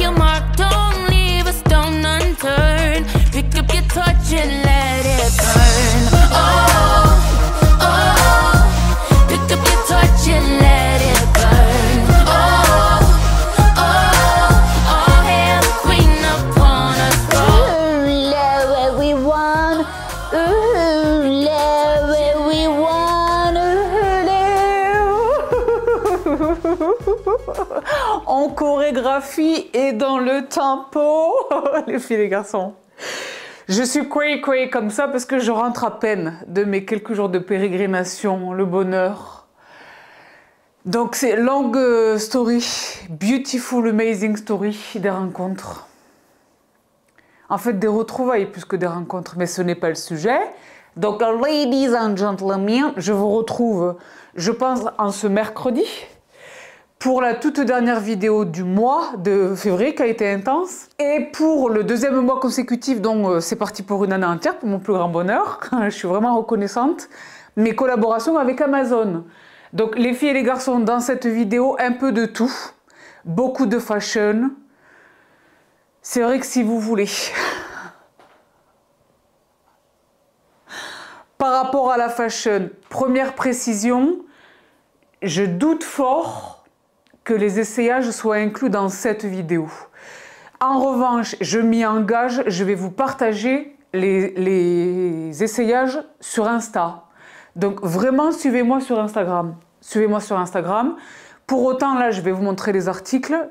your mark, don't leave a stone unturned. Pick up your torch and let it burn. Oh, oh, pick up your torch and let it burn. Oh, oh, oh, hail the queen upon us all. Ooh, love what we want. Ooh, love what we want. En chorégraphie et dans le tempo, les filles et les garçons. Je suis cray comme ça parce que je rentre à peine de mes quelques jours de pérégrination, le bonheur. Donc c'est longue story, beautiful, amazing story, des rencontres. En fait des retrouvailles plus que des rencontres, mais ce n'est pas le sujet. Donc ladies and gentlemen, je vous retrouve, je pense, en ce mercredi, pour la toute dernière vidéo du mois de février qui a été intense. Et pour le deuxième mois consécutif, donc c'est parti pour une année entière, pour mon plus grand bonheur. Je suis vraiment reconnaissante. Mes collaborations avec Amazon. Donc les filles et les garçons, dans cette vidéo, un peu de tout. Beaucoup de fashion. C'est vrai que si vous voulez. Par rapport à la fashion, première précision, je doute fort que les essayages soient inclus dans cette vidéo. En revanche, je m'y engage, je vais vous partager les essayages sur Insta. Donc vraiment, suivez-moi sur Instagram. Suivez-moi sur Instagram. Pour autant, là, je vais vous montrer les articles.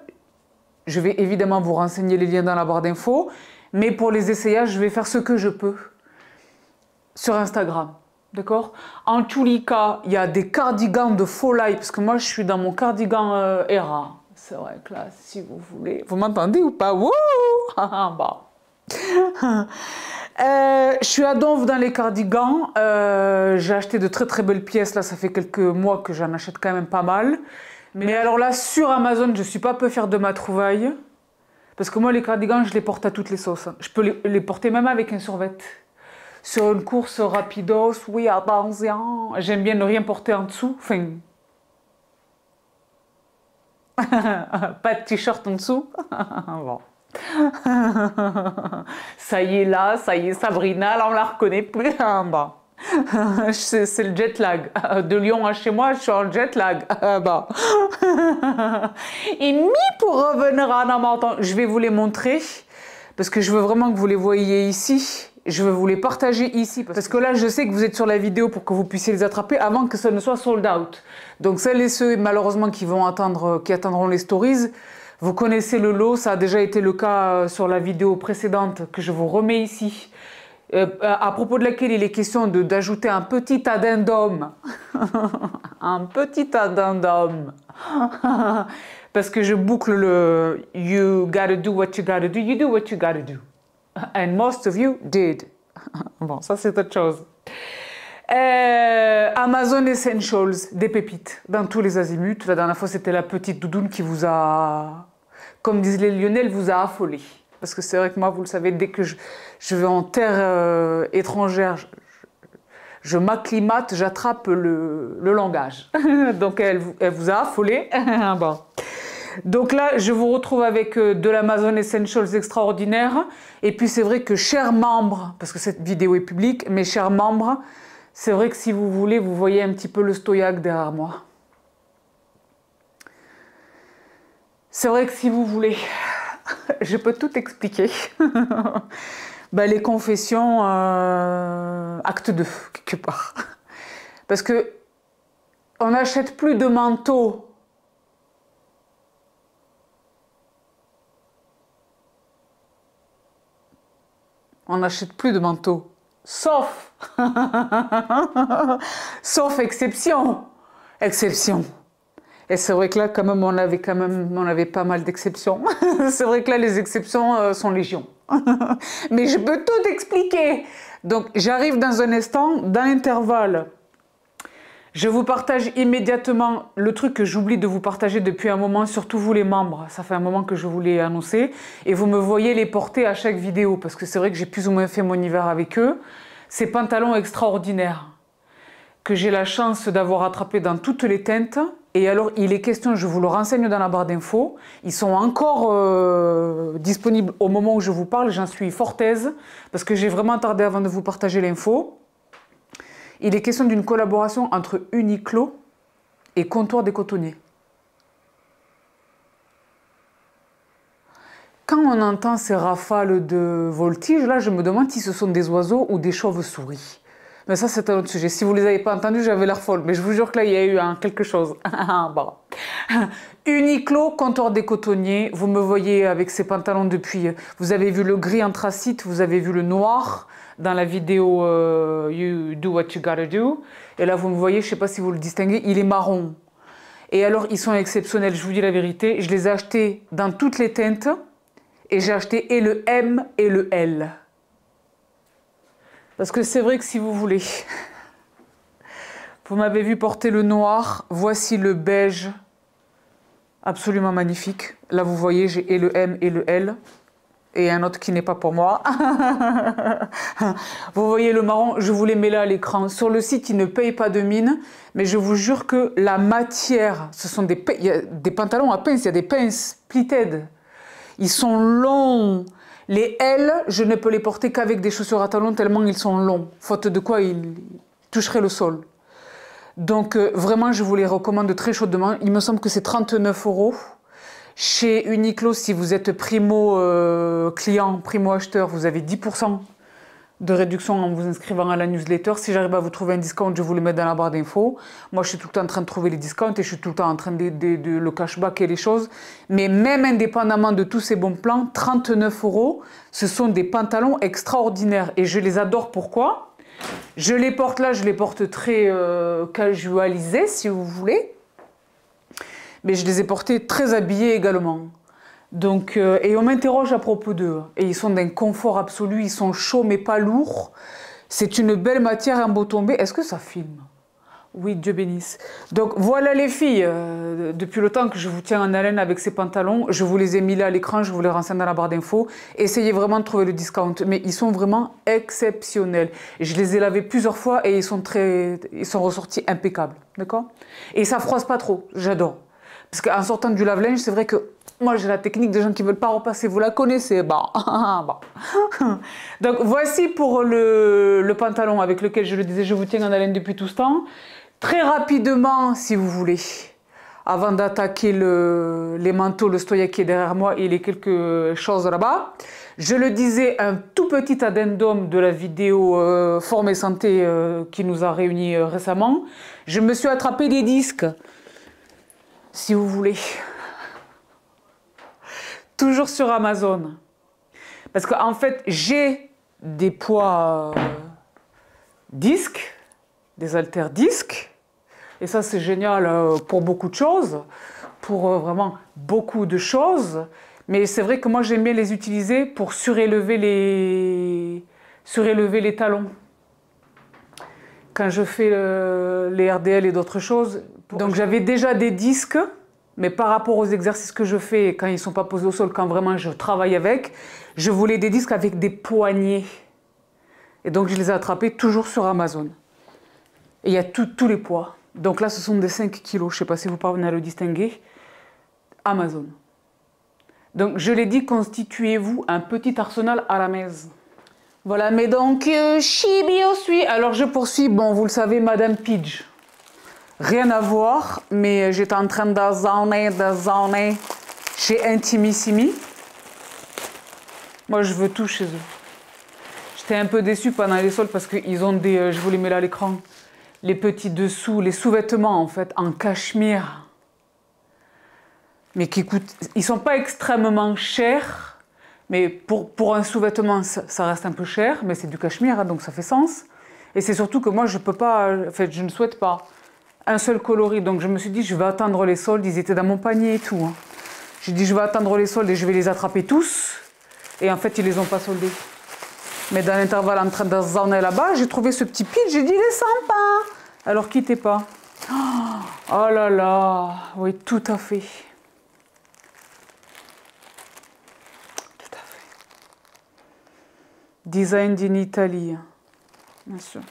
Je vais évidemment vous renseigner les liens dans la barre d'infos. Mais pour les essayages, je vais faire ce que je peux sur Instagram. D'accord? En tous les cas, il y a des cardigans de Folaï, parce que moi, je suis dans mon cardigan Era. C'est vrai que là, si vous voulez... Vous m'entendez ou pas? Wouh! Bah. Je suis à Donf dans les cardigans. J'ai acheté de très très belles pièces. Là, ça fait quelques mois que j'en achète quand même pas mal. Mais alors là, sur Amazon, je ne suis pas peu fière de ma trouvaille. Parce que moi, les cardigans, je les porte à toutes les sauces. Je peux les porter même avec un survêt. Sur une course rapidos, oui, attention. J'aime bien ne rien porter en dessous. Enfin, pas de t-shirt en dessous. Bon. Ça y est là, ça y est, Sabrina, là on la reconnaît plus. Bon. C'est le jet lag. De Lyon à chez moi, je suis en jet lag. Bon. Et pour revenir à Namortan, je vais vous les montrer. Parce que je veux vraiment que vous les voyiez ici. Je veux vous les partager ici. Parce que là, je sais que vous êtes sur la vidéo pour que vous puissiez les attraper avant que ça ne soit sold out. Donc celles et ceux, malheureusement, qui attendront les stories, vous connaissez le lot. Ça a déjà été le cas sur la vidéo précédente que je vous remets ici. À propos de laquelle il est question d'ajouter un petit addendum. Un petit addendum. Parce que je boucle le « You gotta do what you gotta do, you do what you gotta do ». And most of you did. Bon, ça c'est autre chose. Amazon Essentials, des pépites, dans tous les azimuts. La dernière fois, c'était la petite doudoune qui vous a, comme disent les Lyonnais, vous a affolé. Parce que c'est vrai que moi, vous le savez, dès que je vais en terre étrangère, je m'acclimate, j'attrape le langage. Donc, elle vous a affolé. Bon. Donc là, je vous retrouve avec de l'Amazon Essentials extraordinaire. Et puis, c'est vrai que, chers membres, parce que cette vidéo est publique, mes chers membres, c'est vrai que si vous voulez, vous voyez un petit peu le stoïaque derrière moi. C'est vrai que si vous voulez, je peux tout expliquer. Ben, les confessions, acte 2, quelque part. Parce que on n'achète plus de manteaux. On n'achète plus de manteaux. Sauf, sauf exception. Exception. Et c'est vrai que là, quand même, on avait pas mal d'exceptions. C'est vrai que là, les exceptions sont légion. Mais je peux tout expliquer. Donc, j'arrive dans un instant, dans l'intervalle. Je vous partage immédiatement le truc que j'oublie de vous partager depuis un moment, surtout vous les membres. Ça fait un moment que je vous l'ai annoncé. Et vous me voyez les porter à chaque vidéo, parce que c'est vrai que j'ai plus ou moins fait mon hiver avec eux. Ces pantalons extraordinaires que j'ai la chance d'avoir attrapés dans toutes les teintes. Et alors, il est question, je vous le renseigne dans la barre d'infos, ils sont encore disponibles au moment où je vous parle, j'en suis fort aise, parce que j'ai vraiment tardé avant de vous partager l'info. Il est question d'une collaboration entre Uniqlo et Comptoir des Cotonniers. Quand on entend ces rafales de voltige, là, je me demande si ce sont des oiseaux ou des chauves-souris. Mais ça, c'est un autre sujet. Si vous ne les avez pas entendus, j'avais l'air folle. Mais je vous jure que là, il y a eu quelque chose. Bon. Uniqlo, Comptoir des Cotonniers. Vous me voyez avec ces pantalons depuis... Vous avez vu le gris anthracite, vous avez vu le noir dans la vidéo You Do What You Gotta Do. Et là, vous me voyez, je ne sais pas si vous le distinguez, il est marron. Et alors, ils sont exceptionnels, je vous dis la vérité. Je les ai achetés dans toutes les teintes. Et j'ai acheté et le M et le L. Parce que c'est vrai que si vous voulez, vous m'avez vu porter le noir, voici le beige, absolument magnifique. Là, vous voyez, j'ai et le M et le L, et un autre qui n'est pas pour moi. Vous voyez le marron, je vous les mets là à l'écran. Sur le site, ils ne payent pas de mine, mais je vous jure que la matière, ce sont il y a des pantalons à pince, il y a des pinces pleated. Ils sont longs. Les L, je ne peux les porter qu'avec des chaussures à talons tellement ils sont longs. Faute de quoi, ils toucheraient le sol. Donc, vraiment, je vous les recommande très chaudement. Il me semble que c'est 39 €. Chez Uniqlo, si vous êtes primo client, primo acheteur, vous avez 10% de réduction en vous inscrivant à la newsletter. Si j'arrive à vous trouver un discount, je vous le mets dans la barre d'infos. Moi, je suis tout le temps en train de trouver les discounts et je suis tout le temps en train de le cashback et les choses. Mais même indépendamment de tous ces bons plans, 39 €, ce sont des pantalons extraordinaires. Et je les adore. Pourquoi? Je les porte là, je les porte très casualisés, si vous voulez. Mais je les ai portés très habillés également. Donc, et on m'interroge à propos d'eux. Et ils sont d'un confort absolu, ils sont chauds mais pas lourds. C'est une belle matière, un beau tombé. Est-ce que ça filme? Oui, Dieu bénisse. Donc voilà les filles, depuis le temps que je vous tiens en haleine avec ces pantalons, je vous les ai mis là à l'écran, je vous les renseigne dans la barre d'infos. Essayez vraiment de trouver le discount, mais ils sont vraiment exceptionnels. Je les ai lavés plusieurs fois et ils sont ressortis impeccables, d'accord? Et ça froisse pas trop, j'adore. Parce qu'en sortant du lave-linge, c'est vrai que moi, j'ai la technique des gens qui ne veulent pas repasser. Vous la connaissez? Bon. Donc, voici pour le pantalon avec lequel je le disais, je vous tiens en haleine depuis tout ce temps. Très rapidement, si vous voulez, avant d'attaquer les manteaux, le stoya qui est derrière moi, il y a quelque chose là-bas. Je le disais, un tout petit addendum de la vidéo Forme et Santé qui nous a réunis récemment. Je me suis attrapé des disques, si vous voulez. Toujours sur Amazon. Parce qu'en fait, j'ai des poids disques, des haltères disques. Et ça, c'est génial pour beaucoup de choses, pour vraiment beaucoup de choses. Mais c'est vrai que moi, j'aime bien les utiliser pour surélever les talons. Quand je fais les RDL et d'autres choses. Donc, j'avais déjà des disques. Mais par rapport aux exercices que je fais, quand ils ne sont pas posés au sol, quand vraiment je travaille avec, je voulais des disques avec des poignées. Et donc, je les ai attrapés toujours sur Amazon. Et il y a tous les poids. Donc là, ce sont des 5 kilos. Je ne sais pas si vous parvenez à le distinguer. Amazon. Donc, je l'ai dit, constituez-vous un petit arsenal à la maison. Voilà, mais donc, Shibio suit. Alors, je poursuis. Bon, vous le savez, Madame Pidge. Rien à voir, mais j'étais en train de zoner chez Intimissimi. Moi, je veux tout chez eux. J'étais un peu déçue pendant les soldes parce qu'ils ont des, je vous les mets là à l'écran, les petits dessous, les sous-vêtements en fait, en cachemire. Mais qui coûtent, ils sont pas extrêmement chers, mais pour un sous-vêtement, ça reste un peu cher, mais c'est du cachemire, hein, donc ça fait sens. Et c'est surtout que moi, je peux pas, en fait, je ne souhaite pas un seul coloris, donc je me suis dit je vais attendre les soldes, ils étaient dans mon panier et tout. Hein. J'ai dit je vais attendre les soldes et je vais les attraper tous, et en fait ils les ont pas soldés. Mais dans l'intervalle en train de zoner là-bas, j'ai trouvé ce petit pitch, j'ai dit il est sympa. Alors quittez pas. Oh là là, oui tout à fait. Tout à fait. Design in Italy, bien sûr.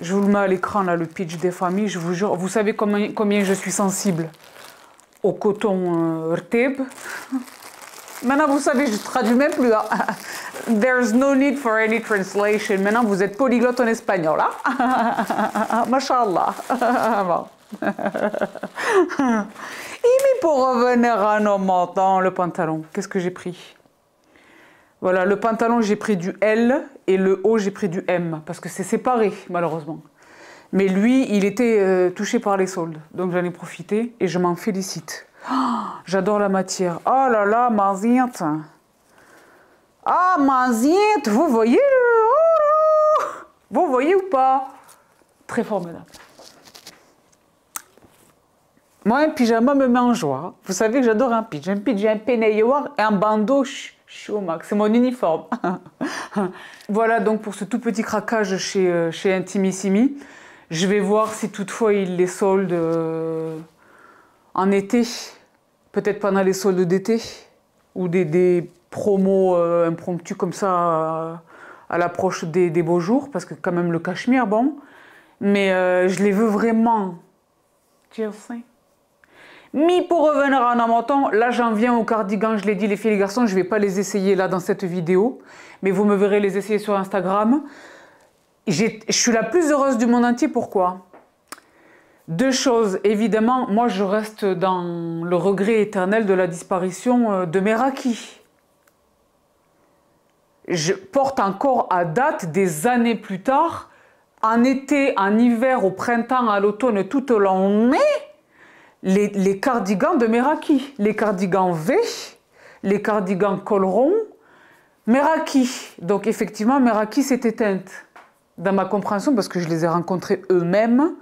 Je vous le mets à l'écran, là, le pitch des familles. Je vous jure, vous savez combien je suis sensible au coton Rteb. Maintenant, vous savez, je ne traduis même plus. Hein. There's no need for any translation. Maintenant, vous êtes polyglotte en espagnol. Hein? Mashallah. Bon. Et pour revenir à nos montants, le pantalon, qu'est-ce que j'ai pris? Voilà, le pantalon, j'ai pris du L et le haut, j'ai pris du M parce que c'est séparé, malheureusement. Mais lui, il était touché par les soldes. Donc, j'en ai profité et je m'en félicite. Oh, j'adore la matière. Oh là là, mazinte. Ah, mazinte, vous voyez oh, vous voyez ou pas? Très formidable. Moi, un pyjama me met en joie. Vous savez que j'adore un pitch. Un pitch, j'ai un peignoir et un bandeau. Je suis au max. C'est mon uniforme. Voilà donc pour ce tout petit craquage chez Intimissimi. Je vais voir si toutefois il les solde en été. Peut-être pendant les soldes d'été. Ou des promos impromptus comme ça à l'approche des beaux jours. Parce que quand même le cachemire, bon. Mais je les veux vraiment. Tu sais. Mais pour revenir en amonton, là j'en viens au cardigan, je l'ai dit les filles et les garçons, je ne vais pas les essayer là dans cette vidéo, mais vous me verrez les essayer sur Instagram. Je suis la plus heureuse du monde entier, pourquoi? Deux choses, évidemment, moi je reste dans le regret éternel de la disparition de Meraki. Je porte encore à date, des années plus tard, en été, en hiver, au printemps, à l'automne, tout au long mai, les cardigans de Meraki, les cardigans V, les cardigans col rond, Meraki. Donc effectivement, Meraki s'est éteinte dans ma compréhension, parce que je les ai rencontrés eux-mêmes,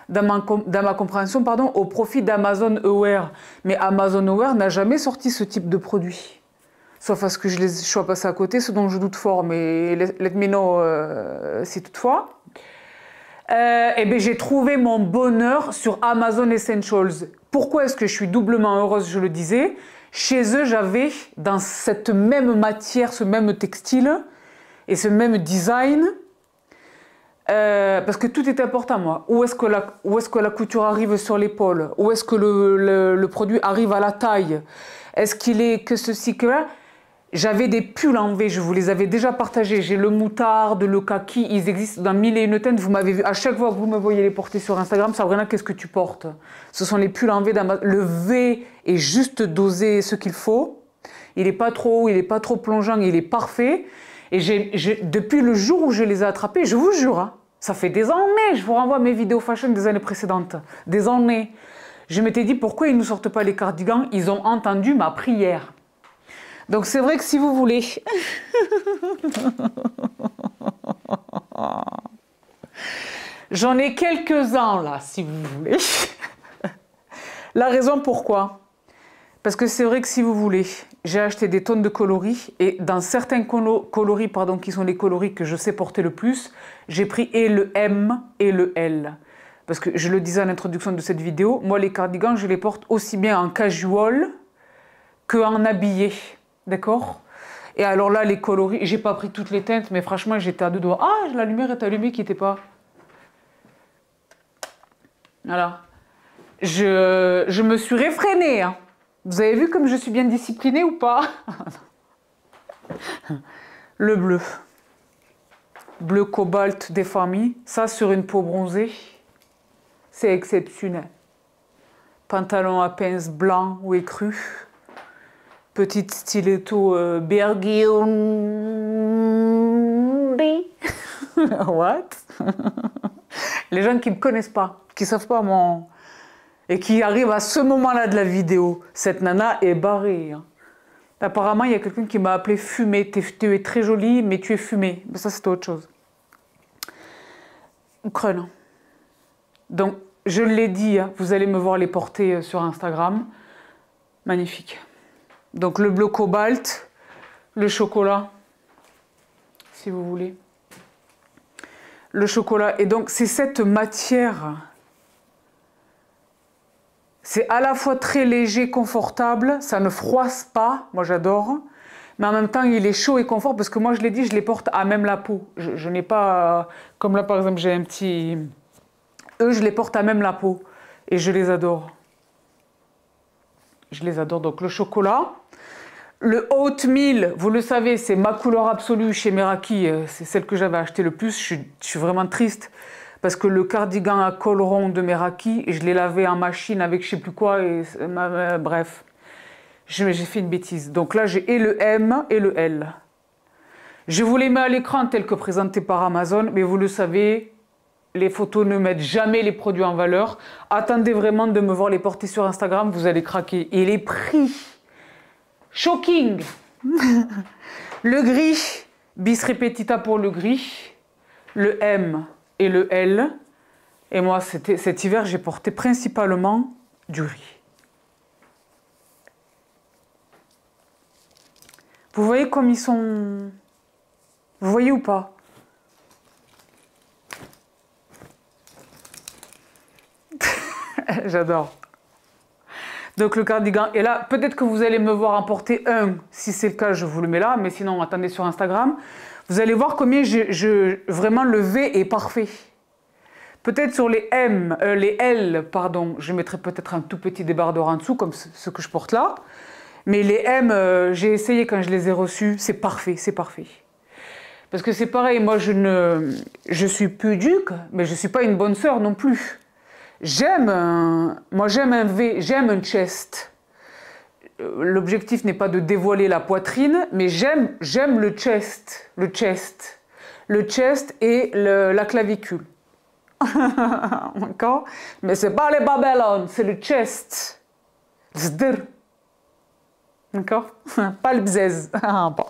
dans ma compréhension, pardon, au profit d'Amazon Aware. Mais Amazon Aware n'a jamais sorti ce type de produit. Sauf à ce que je sois passé à côté, ce dont je doute fort, mais let me know si toutefois. Eh bien, j'ai trouvé mon bonheur sur Amazon Essentials. Pourquoi est-ce que je suis doublement heureuse, je le disais? Chez eux, j'avais dans cette même matière, ce même textile et ce même design, parce que tout est important, moi. Où est-ce que la couture arrive sur l'épaule? Où est-ce que le produit arrive à la taille? Est-ce qu'il est que ceci, que là? J'avais des pulls en V, je vous les avais déjà partagés. J'ai le moutarde, le kaki, ils existent dans 1000 et une teintes. Vous m'avez vu, à chaque fois que vous me voyez les porter sur Instagram, Sabrina, qu'est-ce que tu portes? Ce sont les pulls en V. Le V est juste dosé ce qu'il faut. Il n'est pas trop haut, il n'est pas trop plongeant, il est parfait. Et depuis le jour où je les ai attrapés, je vous jure, hein, ça fait des années, je vous renvoie mes vidéos fashion des années précédentes. Des années. Je m'étais dit, pourquoi ils ne nous sortent pas les cardigans? Ils ont entendu ma prière. Donc c'est vrai que si vous voulez, j'en ai quelques-uns là, si vous voulez. La raison pourquoi? Parce que c'est vrai que si vous voulez, j'ai acheté des tonnes de coloris et dans certains coloris, pardon, qui sont les coloris que je sais porter le plus, j'ai pris et le M et le L. Parce que je le disais en introduction de cette vidéo, moi les cardigans, je les porte aussi bien en casual qu'en habillé. D'accord? Et alors là, les coloris, j'ai pas pris toutes les teintes, mais franchement, j'étais à deux doigts. Ah, la lumière est allumée, quittez pas. Voilà. Je me suis réfrénée. Hein. Vous avez vu comme je suis bien disciplinée ou pas? Le bleu. Bleu cobalt des familles. Ça, sur une peau bronzée, c'est exceptionnel. Pantalon à pince blanc ou écru. Petite stiletto Burgundy. What? Les gens qui ne me connaissent pas, qui ne savent pas mon... Et qui arrivent à ce moment-là de la vidéo. Cette nana est barrée. Hein. Apparemment, il y a quelqu'un qui m'a appelé fumée. Tu es très jolie, mais tu es fumée. Mais ça, c'est autre chose. Ukraine. Donc, je l'ai dit, hein, vous allez me voir les porter sur Instagram. Magnifique. Donc le bleu cobalt, le chocolat, si vous voulez. Le chocolat. Et donc c'est cette matière. C'est à la fois très léger, confortable, ça ne froisse pas, moi j'adore. mais en même temps, il est chaud et confort parce que moi, je l'ai dit, je les porte à même la peau. Je n'ai pas, comme là, par exemple, j'ai un petit... Eux, je les porte à même la peau et je les adore. Je les adore. Donc, le chocolat. Le oatmeal, vous le savez, c'est ma couleur absolue chez Meraki. C'est celle que j'avais acheté le plus. Je suis vraiment triste parce que le cardigan à col rond de Meraki, je l'ai lavé en machine avec je sais plus quoi. Et, bref, j'ai fait une bêtise. Donc là, j'ai et le M et le L. Je vous les mets à l'écran tels que présentés par Amazon, mais vous le savez, les photos ne mettent jamais les produits en valeur. Attendez vraiment de me voir les porter sur Instagram, vous allez craquer. Et les prix... Shocking. Le gris, bis repetita pour le gris, le M et le L. Et moi, cet hiver, j'ai porté principalement du gris. Vous voyez comme ils sont... Vous voyez ou pas? J'adore. Donc le cardigan est là. Peut-être que vous allez me voir en porter un. Si c'est le cas, je vous le mets là. Mais sinon, attendez sur Instagram. Vous allez voir combien vraiment le V est parfait. Peut-être sur les M, les L, pardon, je mettrai peut-être un tout petit débardeur en dessous, comme ce que je porte là. Mais les M, j'ai essayé quand je les ai reçus. C'est parfait, c'est parfait. Parce que c'est pareil, moi je suis pudique, mais je ne suis pas une bonne sœur non plus. J'aime un V, j'aime un chest. L'objectif n'est pas de dévoiler la poitrine, mais j'aime le chest. Le chest et la clavicule. D'accord? Mais c'est pas les babylone, c'est le chest. Zdr. D'accord? Pas le bzez. Bon.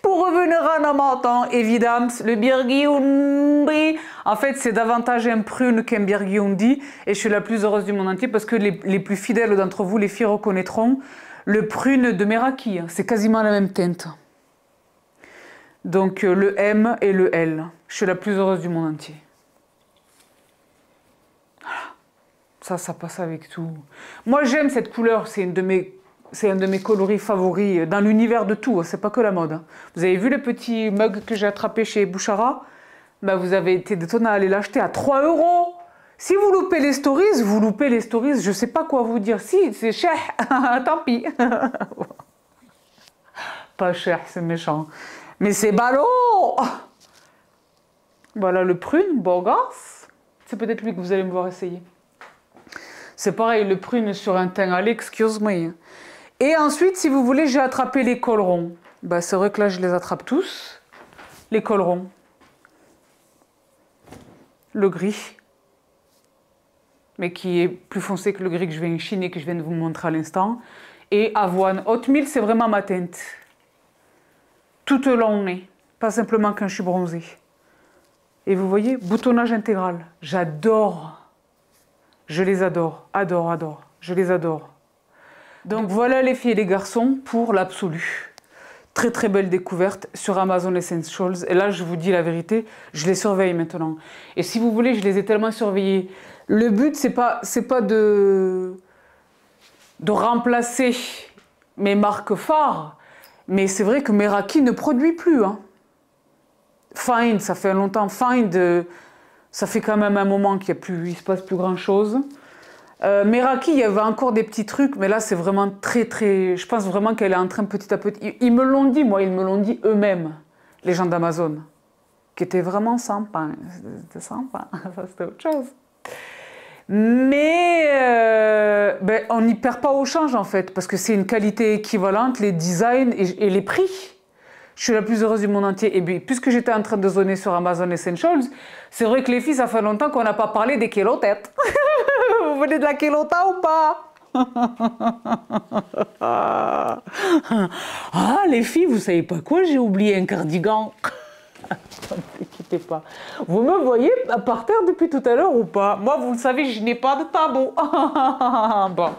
Pour revenir à Namaton, évidemment, le Birgiundi, en fait, c'est davantage un prune qu'un Birgiundi, et je suis la plus heureuse du monde entier parce que les plus fidèles d'entre vous, les filles, reconnaîtront le prune de Meraki. C'est quasiment la même teinte. Donc, le M et le L. Je suis la plus heureuse du monde entier. Voilà. Ça passe avec tout. Moi, j'aime cette couleur, c'est un de mes coloris favoris dans l'univers de tout, c'est pas que la mode. Vous avez vu le petit mug que j'ai attrapé chez Bouchara? Ben, vous avez été détonné à aller l'acheter à 3 €. Si vous loupez les stories, vous loupez les stories, je sais pas quoi vous dire. Si, c'est cher, tant pis. Pas cher, c'est méchant. Mais c'est ballot. Voilà le prune, beau gosse. C'est peut-être lui que vous allez me voir essayer. C'est pareil, le prune sur un teint allez, excuse me. Et ensuite, si vous voulez, j'ai attrapé les cols ronds. Ben, c'est vrai que là, je les attrape tous. Les cols ronds. Le gris. Mais qui est plus foncé que le gris que je viens chiner, que je viens de vous montrer à l'instant. Et avoine. Oatmeal, c'est vraiment ma teinte. Tout au long nez. Pas simplement quand je suis bronzée. Et vous voyez, boutonnage intégral. J'adore. Je les adore. Adore, adore. Je les adore. Donc voilà les filles et les garçons pour l'absolu. Très très belle découverte sur Amazon Essentials. Et là je vous dis la vérité, je les surveille maintenant. Et si vous voulez, je les ai tellement surveillés. Le but c'est pas de remplacer mes marques phares. Mais c'est vrai que Meraki ne produit plus. Hein. Find, ça fait longtemps. Find, ça fait quand même un moment qu'il ne se passe plus grand chose. Meraki, il y avait encore des petits trucs, mais là, c'est vraiment très, très... Je pense vraiment qu'elle est en train petit à petit... Ils me l'ont dit, moi, ils me l'ont dit eux-mêmes, les gens d'Amazon, qui étaient vraiment sympas. C'était sympa, ça c'était autre chose. Mais ben, on n'y perd pas au change, en fait, parce que c'est une qualité équivalente, les designs et les prix. Je suis la plus heureuse du monde entier. Et puis, puisque j'étais en train de zoner sur Amazon Essentials, c'est vrai que les filles, ça fait longtemps qu'on n'a pas parlé des kilos-têtes. Vous voulez de la kilota ou pas? Ah, les filles, vous savez pas quoi? J'ai oublié un cardigan. Ne quittez pas. Vous me voyez par terre depuis tout à l'heure ou pas? Moi, vous le savez, je n'ai pas de tabou. Bon.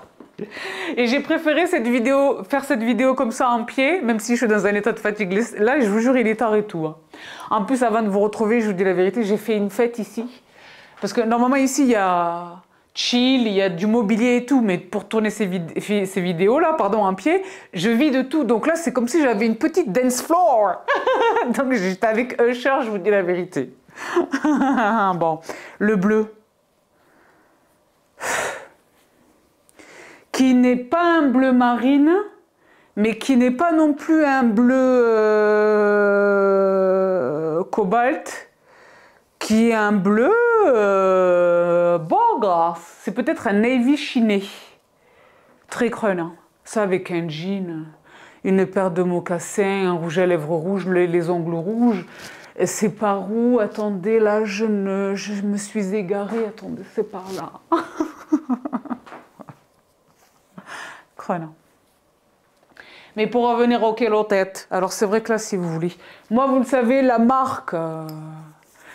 Et j'ai préféré faire cette vidéo comme ça en pied, même si je suis dans un état de fatigue. Là, je vous jure, il est tard et tout. Hein. En plus, avant de vous retrouver, je vous dis la vérité, j'ai fait une fête ici. Parce que normalement, ici, il y a chill, il y a du mobilier et tout, mais pour tourner ces vidéos-là, pardon, en pied, je vis de tout. Donc là, c'est comme si j'avais une petite dance floor. Donc j'étais avec Usher, je vous dis la vérité. Bon, le bleu. Qui n'est pas un bleu marine, mais qui n'est pas non plus un bleu cobalt, qui est un bleu bordeaux. C'est peut-être un navy chiné, très crânant. Ça avec un jean, une paire de mocassins, un rouge à lèvres rouge, les ongles rouges. Et c'est par où? Attendez, là, je me suis égarée. Attendez, c'est par là. Crânant. Mais pour revenir au Kélo-tête, alors c'est vrai que là, si vous voulez, moi, vous le savez, la marque,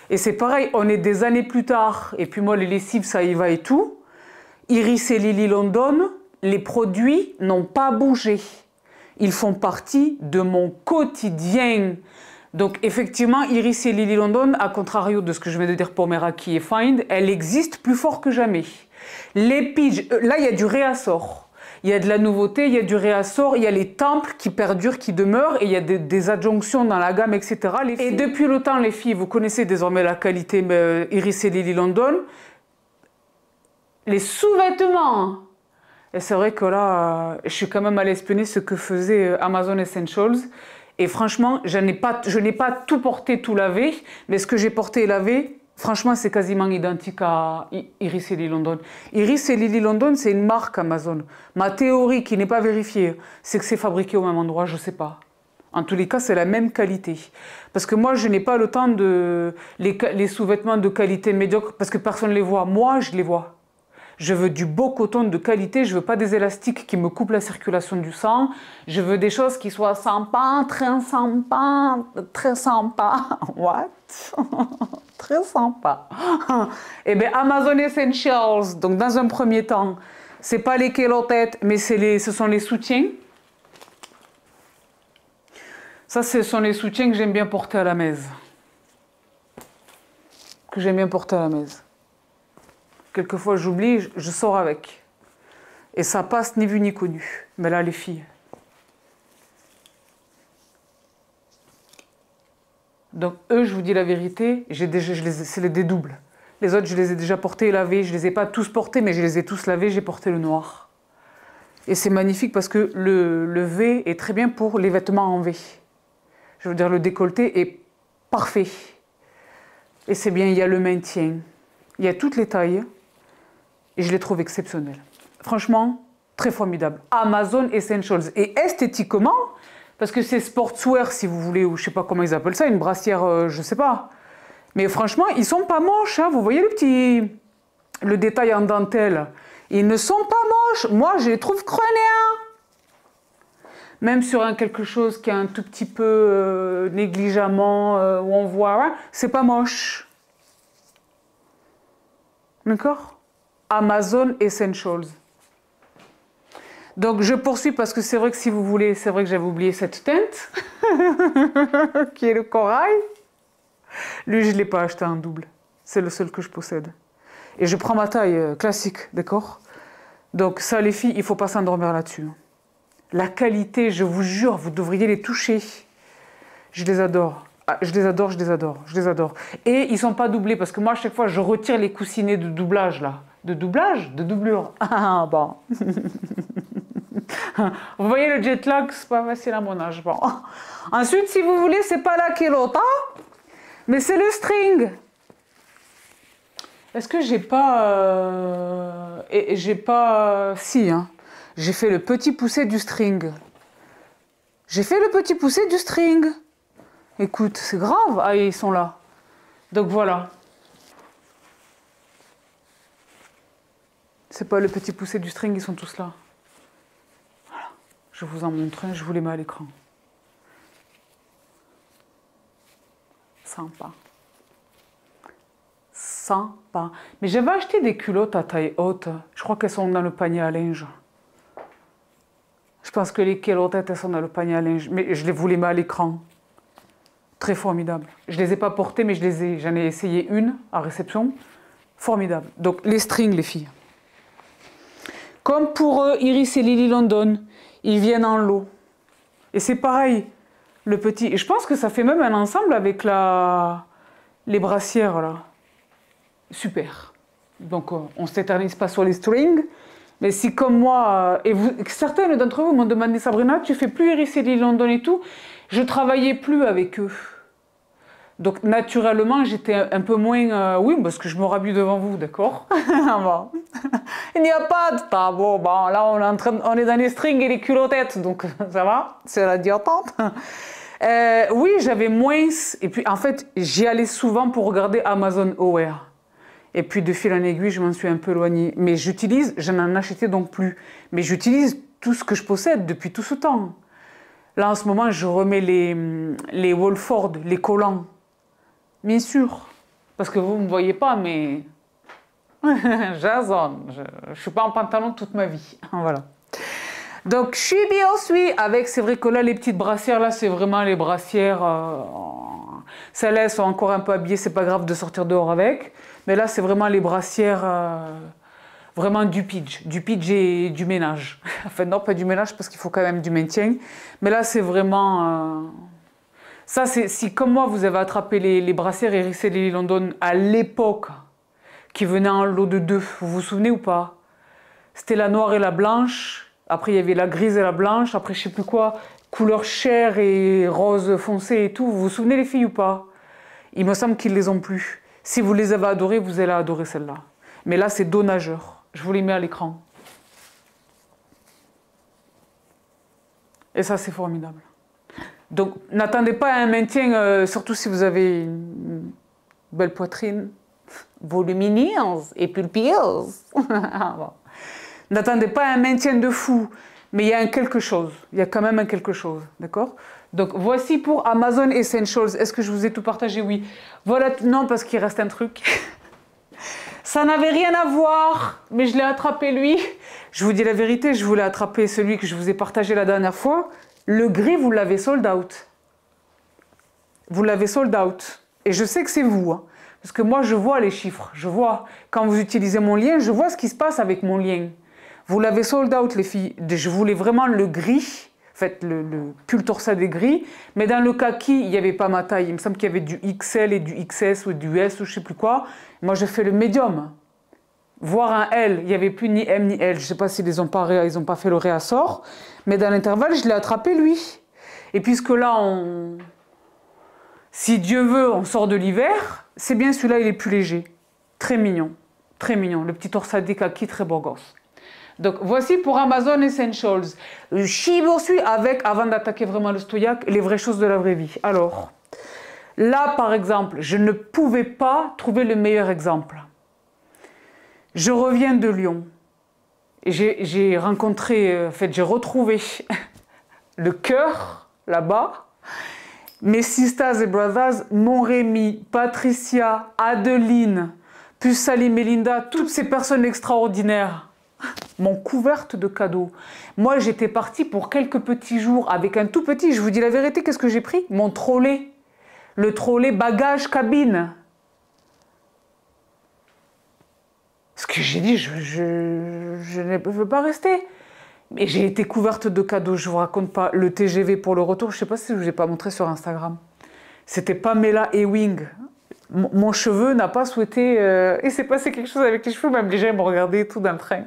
et c'est pareil, on est des années plus tard, et puis moi, les lessives, ça y va et tout. Iris et Lily London, les produits n'ont pas bougé. Ils font partie de mon quotidien. Donc, effectivement, Iris et Lily London, à contrario de ce que je viens de dire pour Meraki et Find, elle existe plus fort que jamais. Les Pidge, là, il y a du réassort. Il y a de la nouveauté, il y a du réassort, il y a les temples qui perdurent, qui demeurent, et il y a des adjonctions dans la gamme, etc. Et depuis le temps, les filles, vous connaissez désormais la qualité Iris et Lily London. Les sous-vêtements. Et c'est vrai que là, je suis quand même allée espionner ce que faisait Amazon Essentials. Et franchement, je n'ai pas tout porté, tout lavé, mais ce que j'ai porté et lavé, franchement, c'est quasiment identique à Iris et Lily London. Iris et Lily London, c'est une marque Amazon. Ma théorie, qui n'est pas vérifiée, c'est que c'est fabriqué au même endroit, je ne sais pas. En tous les cas, c'est la même qualité. Parce que moi, je n'ai pas le temps de... Les sous-vêtements de qualité médiocre, parce que personne ne les voit. Moi, je les vois. Je veux du beau coton de qualité, je veux pas des élastiques qui me coupent la circulation du sang. Je veux des choses qui soient sympas, très sympas, très sympas. What? Très sympa. Eh bien, Amazon Essentials, donc dans un premier temps, c'est pas les Kélo-tête, mais ce sont les soutiens. Ça, ce sont les soutiens que j'aime bien porter à la messe. Que j'aime bien porter à la messe. Quelquefois, j'oublie, je sors avec. Et ça passe ni vu ni connu. Mais là, les filles. Donc, eux, je vous dis la vérité, c'est des doubles. Les autres, je les ai déjà portés et lavés. Je ne les ai pas tous portés, mais je les ai tous lavés. J'ai porté le noir. Et c'est magnifique parce que le V est très bien pour les vêtements en V. Je veux dire, le décolleté est parfait. Et c'est bien, il y a le maintien. Il y a toutes les tailles. Et je les trouve exceptionnels. Franchement, très formidable. Amazon Essentials. Et esthétiquement, parce que c'est sportswear, si vous voulez, ou je ne sais pas comment ils appellent ça, une brassière, je ne sais pas. Mais franchement, ils ne sont pas moches. Hein. Vous voyez le détail en dentelle. Ils ne sont pas moches. Moi, je les trouve crânéens. Même sur quelque chose qui est un tout petit peu négligemment, où on voit, hein, c'est pas moche. D'accord ? Amazon Essentials. Donc je poursuis parce que c'est vrai que si vous voulez, c'est vrai que j'avais oublié cette teinte, qui est le corail. Lui, je ne l'ai pas acheté en double. C'est le seul que je possède. Et je prends ma taille classique, d'accord? Donc ça, les filles, il ne faut pas s'endormir là-dessus. La qualité, je vous jure, vous devriez les toucher. Je les adore. Ah, je les adore, je les adore, je les adore. Et ils ne sont pas doublés parce que moi, à chaque fois, je retire les coussinets de doublage, là. De doublage? De doublure. Ah, bon. Vous voyez, le jet lag, c'est pas facile à mon âge. Bon. Ensuite, si vous voulez, c'est pas la Kélo-tête, mais c'est le string. Est-ce que j'ai pas... j'ai pas... Si, hein. J'ai fait le petit poussé du string. J'ai fait le petit poussé du string. Écoute, c'est grave. Ah, ils sont là. Donc voilà. C'est pas le petit poussé du string, ils sont tous là. Voilà. Je vous en montre un, je vous les mets à l'écran. Sympa. Sympa. Mais j'avais acheté des culottes à taille haute. Je crois qu'elles sont dans le panier à linge. Je pense que les Kélo-tête, elles sont dans le panier à linge. Mais je vous les mets à l'écran. Très formidable. Je ne les ai pas portées, mais j'en ai essayé une à réception. Formidable. Donc, les strings, les filles. Comme pour Iris et Lily London, ils viennent en lot. Et c'est pareil, le petit... Et je pense que ça fait même un ensemble avec les brassières, là. Super. Donc, on ne s'éternise pas sur les strings. Mais si comme moi, et certaines d'entre vous m'ont demandé, Sabrina, tu fais plus Iris et Lily London et tout, je travaillais plus avec eux. Donc naturellement, j'étais un peu moins... oui, parce que je me rabue devant vous, d'accord. Bon. Il n'y a pas de tabou. Bon, là, on est dans les strings et les culottettes, donc ça va, c'est la diattente. Oui, j'avais moins... Et puis, en fait, j'y allais souvent pour regarder Amazon Aware. Et puis, de fil en aiguille, je m'en suis un peu éloignée. Mais j'utilise, je n'en achetais donc plus. Mais j'utilise tout ce que je possède depuis tout ce temps. Là, en ce moment, je remets les Wolford, les collants. Bien sûr, parce que vous ne me voyez pas, mais Jason, je ne suis pas en pantalon toute ma vie. Voilà. Donc, je suis bien aussi avec, c'est vrai que là, les petites brassières, là, c'est vraiment les brassières. Celles-là, elles sont encore un peu habillées, c'est pas grave de sortir dehors avec. Mais là, c'est vraiment les brassières, vraiment du pitch et du ménage. Enfin, non, pas du ménage, parce qu'il faut quand même du maintien. Mais là, c'est vraiment... Ça, c'est si comme moi, vous avez attrapé les brassières Iris et Lily London à l'époque, qui venaient en lot de 2, vous vous souvenez ou pas? C'était la noire et la blanche, après il y avait la grise et la blanche, après je sais plus quoi, couleur chair et rose foncé et tout. Vous vous souvenez les filles ou pas? Il me semble qu'ils les ont plus. Si vous les avez adorées, vous allez adorer celle-là. Mais là, c'est dos nageur. Je vous les mets à l'écran. Et ça, c'est formidable. Donc, n'attendez pas à un maintien, surtout si vous avez une belle poitrine volumineuse et pulpeuse. Bon. N'attendez pas à un maintien de fou, mais il y a un quelque chose. Il y a quand même un quelque chose, d'accord? Donc, voici pour Amazon Essentials. Est-ce que je vous ai tout partagé? Oui. Voilà, non, parce qu'il reste un truc. Ça n'avait rien à voir, mais je l'ai attrapé lui. Je vous dis la vérité, je voulais attraper celui que je vous ai partagé la dernière fois. Le gris, vous l'avez sold out. Vous l'avez sold out. Et je sais que c'est vous. Hein, parce que moi, je vois les chiffres. Je vois, quand vous utilisez mon lien, je vois ce qui se passe avec mon lien. Vous l'avez sold out, les filles. Je voulais vraiment le gris. En fait, le pull torsade est gris. Mais dans le kaki, il n'y avait pas ma taille. Il me semble qu'il y avait du XL et du XS ou du S ou je ne sais plus quoi. Moi, je fais le médium. Voire un L, il n'y avait plus ni M ni L. Je ne sais pas s'ils ils n'ont pas fait le réassort. Mais dans l'intervalle, je l'ai attrapé lui. Et puisque là, si Dieu veut, on sort de l'hiver, c'est bien celui-là, il est plus léger. Très mignon. Très mignon. Le petit torsadé kaki, très beau gosse. Donc, voici pour Amazon Essentials. Je poursuis avec, avant d'attaquer vraiment le stoïaque, les vraies choses de la vraie vie. Alors, là, par exemple, je ne pouvais pas trouver le meilleur exemple. Je reviens de Lyon. J'ai rencontré, en fait, j'ai retrouvé le cœur là-bas. Mes sisters et brothers, Mon-Rémy, Patricia, Adeline, plus Salim et Linda, toutes ces personnes extraordinaires m'ont couverte de cadeaux. Moi, j'étais partie pour quelques petits jours avec un tout petit, je vous dis la vérité, qu'est-ce que j'ai pris? Mon trolley. Le trolley bagage cabine. Parce que j'ai dit, je ne veux pas rester. Mais j'ai été couverte de cadeaux, je ne vous raconte pas. Le TGV pour le retour, je ne sais pas si je ne vous ai pas montré sur Instagram. C'était Pamela Ewing. Mon cheveu n'a pas souhaité... il s'est passé quelque chose avec les cheveux, même les gens me regardaient tout dans le train.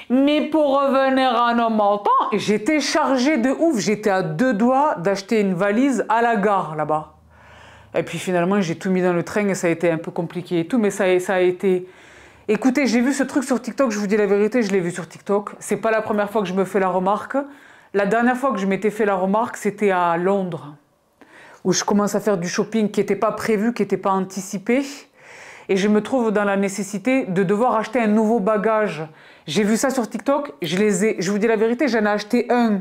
Mais pour revenir à nos montants, j'étais chargée de ouf. J'étais à 2 doigts d'acheter une valise à la gare, là-bas. Et puis finalement, j'ai tout mis dans le train et ça a été un peu compliqué et tout, mais ça a été... Écoutez, j'ai vu ce truc sur TikTok, je vous dis la vérité, je l'ai vu sur TikTok. C'est pas la première fois que je me fais la remarque. La dernière fois que je m'étais fait la remarque, c'était à Londres, où je commence à faire du shopping qui n'était pas prévu, qui n'était pas anticipé. Et je me trouve dans la nécessité de devoir acheter un nouveau bagage. J'ai vu ça sur TikTok, je vous dis la vérité, j'en ai acheté un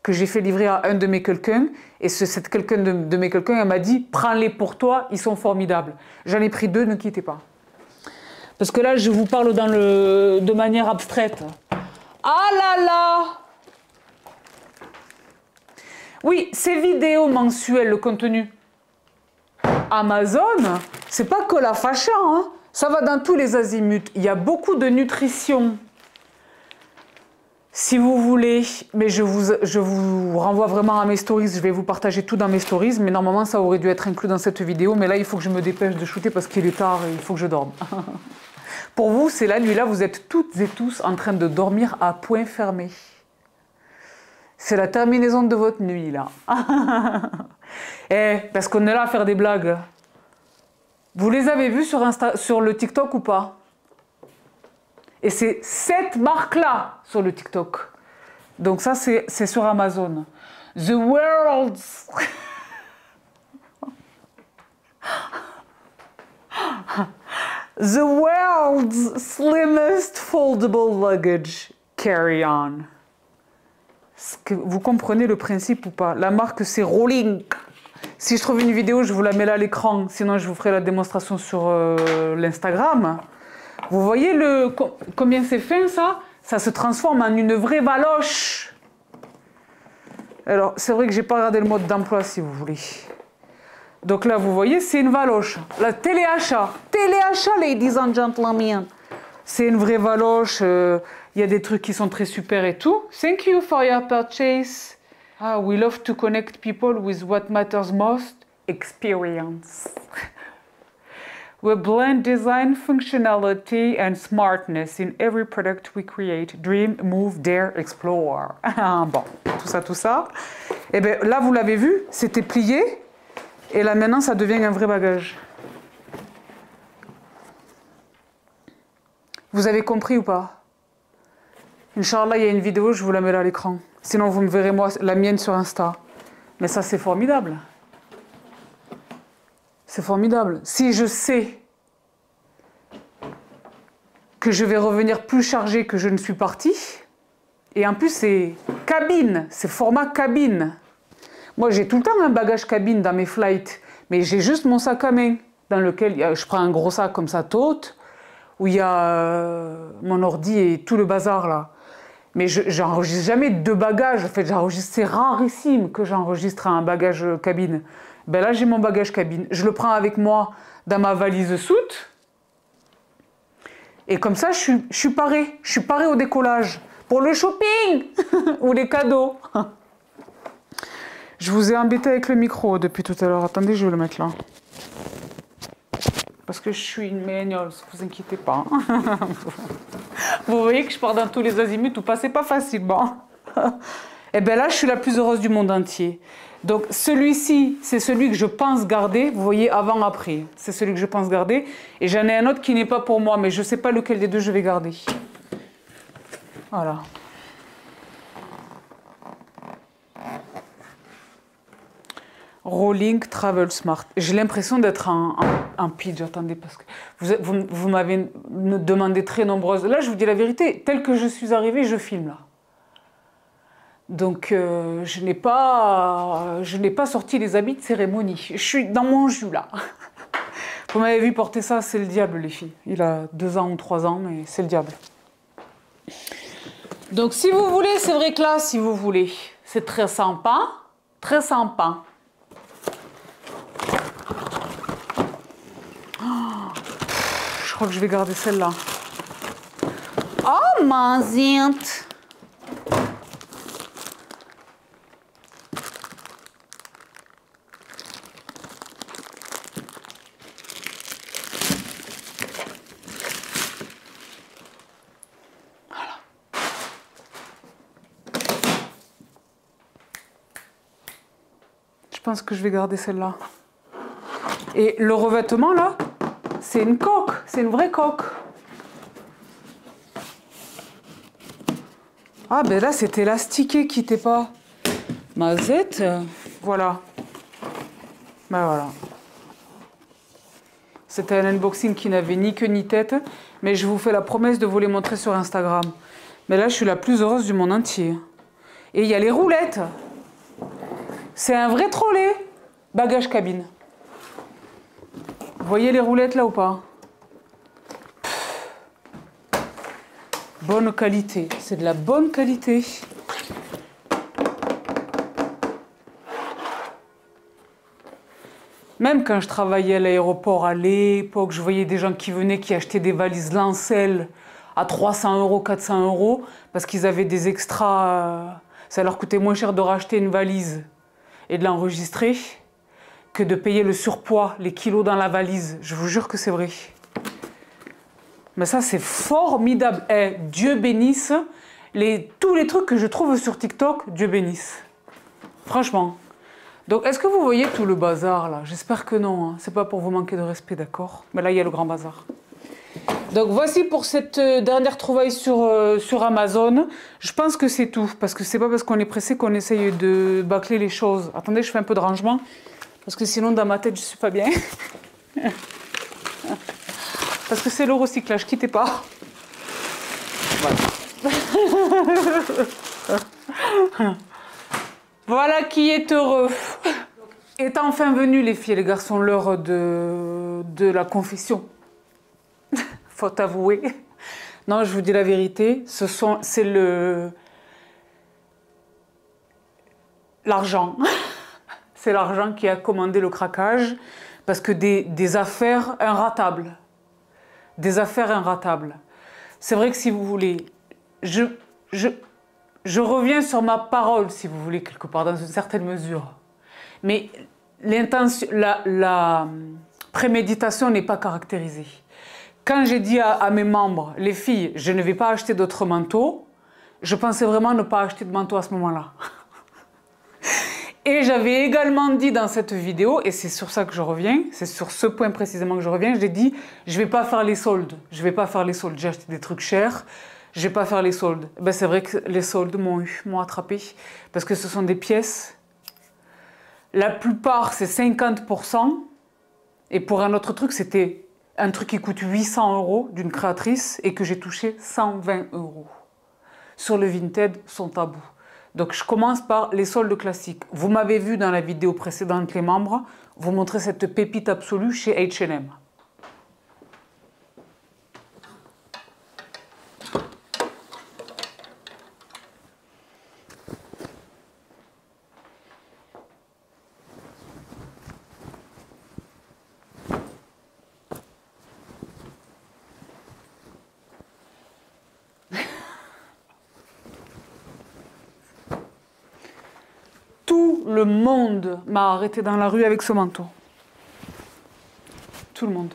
que j'ai fait livrer à un de mes quelqu'un, et cette quelqu'un de mes quelqu'un, elle m'a dit « Prends-les pour toi, ils sont formidables ». J'en ai pris 2, ne quittez pas. Parce que là, je vous parle de manière abstraite. Ah là là! Oui, ces vidéos mensuelles, le contenu Amazon, C'est pas que la fascia, hein. Ça va dans tous les azimuts. Il y a beaucoup de nutrition. Si vous voulez, mais je vous renvoie vraiment à mes stories, je vais vous partager tout dans mes stories, mais normalement ça aurait dû être inclus dans cette vidéo, mais là il faut que je me dépêche de shooter parce qu'il est tard et il faut que je dorme. Pour vous, c'est la nuit, là vous êtes toutes et tous en train de dormir à point fermé. C'est la terminaison de votre nuit là. Parce qu'on est là à faire des blagues. Vous les avez vus sur le TikTok ou pas? Et c'est cette marque-là sur le TikTok. Donc ça, c'est sur Amazon. The world's... The world's slimmest foldable luggage carry-on. Vous comprenez le principe ou pas? La marque, c'est Rolling. Si je trouve une vidéo, je vous la mets là à l'écran. Sinon, je vous ferai la démonstration sur l'Instagram. Vous voyez combien c'est fin, ça? Ça se transforme en une vraie valoche. Alors, c'est vrai que j'ai pas regardé le mode d'emploi, si vous voulez. Donc là, vous voyez, c'est une valoche. La téléachat. Téléachat, ladies and gentlemen. C'est une vraie valoche. Il y a des trucs qui sont très super et tout. Thank you for your purchase. Ah, we love to connect people with what matters most. Experience. We blend design, functionality and smartness in every product we create. Dream, move, dare, explore. Bon, tout ça. Et bien là, vous l'avez vu, c'était plié. Et là, maintenant, ça devient un vrai bagage. Vous avez compris ou pas? Inch'Allah, il y a une vidéo, je vous la mets là à l'écran. Sinon, vous me verrez, moi, la mienne sur Insta. Mais ça, c'est formidable. C'est formidable. Si je sais que je vais revenir plus chargée que je ne suis partie, et en plus c'est cabine, c'est format cabine. Moi j'ai tout le temps un bagage cabine dans mes flights, mais j'ai juste mon sac à main dans lequel je prends un gros sac comme ça, tote, où il y a mon ordi et tout le bazar là. Mais j'enregistre jamais deux bagages, en fait c'est rarissime que j'enregistre un bagage cabine. Ben là, j'ai mon bagage cabine. Je le prends avec moi dans ma valise soute. Et comme ça, je suis parée. Je suis parée au décollage. Pour le shopping ou les cadeaux. Je vous ai embêté avec le micro depuis tout à l'heure. Attendez, je vais le mettre là. Parce que je suis une millennial, vous inquiétez pas. Vous voyez que je pars dans tous les azimuts ou pas, c'est pas facilement. Et bien là, je suis la plus heureuse du monde entier. Donc celui-ci, c'est celui que je pense garder. Vous voyez, avant-après. C'est celui que je pense garder. Et j'en ai un autre qui n'est pas pour moi, mais je ne sais pas lequel des deux je vais garder. Voilà. Rolling Travel Smart. J'ai l'impression d'être en pitch. Attendez, parce que vous m'avez demandé très nombreuses. Là, je vous dis la vérité. Tel que je suis arrivée, je filme là. Donc, je n'ai pas sorti les habits de cérémonie. Je suis dans mon jus, là. Vous m'avez vu porter ça, c'est le diable, les filles. Il a 2 ans ou 3 ans, mais c'est le diable. Donc, si vous voulez, c'est vrai que là, si vous voulez, c'est très sympa. Très sympa. Oh, je crois que je vais garder celle-là. Oh, ma zinte! Je pense que je vais garder celle-là. Et le revêtement, là, c'est une coque. C'est une vraie coque. Ah, ben là, c'est élastiqué, quittez pas. Mazette, voilà. Ben voilà. C'était un unboxing qui n'avait ni queue ni tête, mais je vous fais la promesse de vous les montrer sur Instagram. Mais là, je suis la plus heureuse du monde entier. Et il y a les roulettes. C'est un vrai trolley, bagage cabine. Vous voyez les roulettes là ou pas? Bonne qualité, c'est de la bonne qualité. Même quand je travaillais à l'aéroport à l'époque, je voyais des gens qui venaient, qui achetaient des valises Lancel à 300 euros, 400 euros, parce qu'ils avaient des extras. Ça leur coûtait moins cher de racheter une valise et de l'enregistrer que de payer le surpoids, les kilos dans la valise. Je vous jure que c'est vrai. Mais ça, c'est formidable. Eh, Dieu bénisse tous les trucs que je trouve sur TikTok, Dieu bénisse. Franchement. Donc, est-ce que vous voyez tout le bazar, là? J'espère que non. Hein. C'est pas pour vous manquer de respect, d'accord? Mais là, il y a le grand bazar. Donc, voici pour cette dernière trouvaille sur Amazon. Je pense que c'est tout. Parce que c'est pas parce qu'on est pressé qu'on essaye de bâcler les choses. Attendez, je fais un peu de rangement. Parce que sinon, dans ma tête, je suis pas bien. Parce que c'est le recyclage, quittez pas. Voilà. Voilà qui est heureux. Est enfin venu, les filles et les garçons, l'heure de la confession. Faut avouer. Non, je vous dis la vérité, c'est l'argent. C'est l'argent qui a commandé le craquage, parce que des affaires inratables. Des affaires inratables. C'est vrai que si vous voulez, je reviens sur ma parole, si vous voulez, quelque part, dans une certaine mesure. Mais l'intention, la préméditation n'est pas caractérisée. Quand j'ai dit à mes membres, les filles, je ne vais pas acheter d'autres manteaux, je pensais vraiment ne pas acheter de manteau à ce moment-là. Et j'avais également dit dans cette vidéo, et c'est sur ça que je reviens, c'est sur ce point précisément que je reviens, j'ai dit, je ne vais pas faire les soldes. Je ne vais pas faire les soldes. J'ai acheté des trucs chers, je ne vais pas faire les soldes. Ben, c'est vrai que les soldes m'ont attrapé, parce que ce sont des pièces. La plupart, c'est 50%. Et pour un autre truc, c'était un truc qui coûte 800 euros d'une créatrice et que j'ai touché 120 euros. Sur le Vinted, son tabou. Donc, je commence par les soldes classiques. Vous m'avez vu dans la vidéo précédente, les membres, vous montrer cette pépite absolue chez H&M. Tout le monde m'a arrêté dans la rue avec ce manteau. Tout le monde.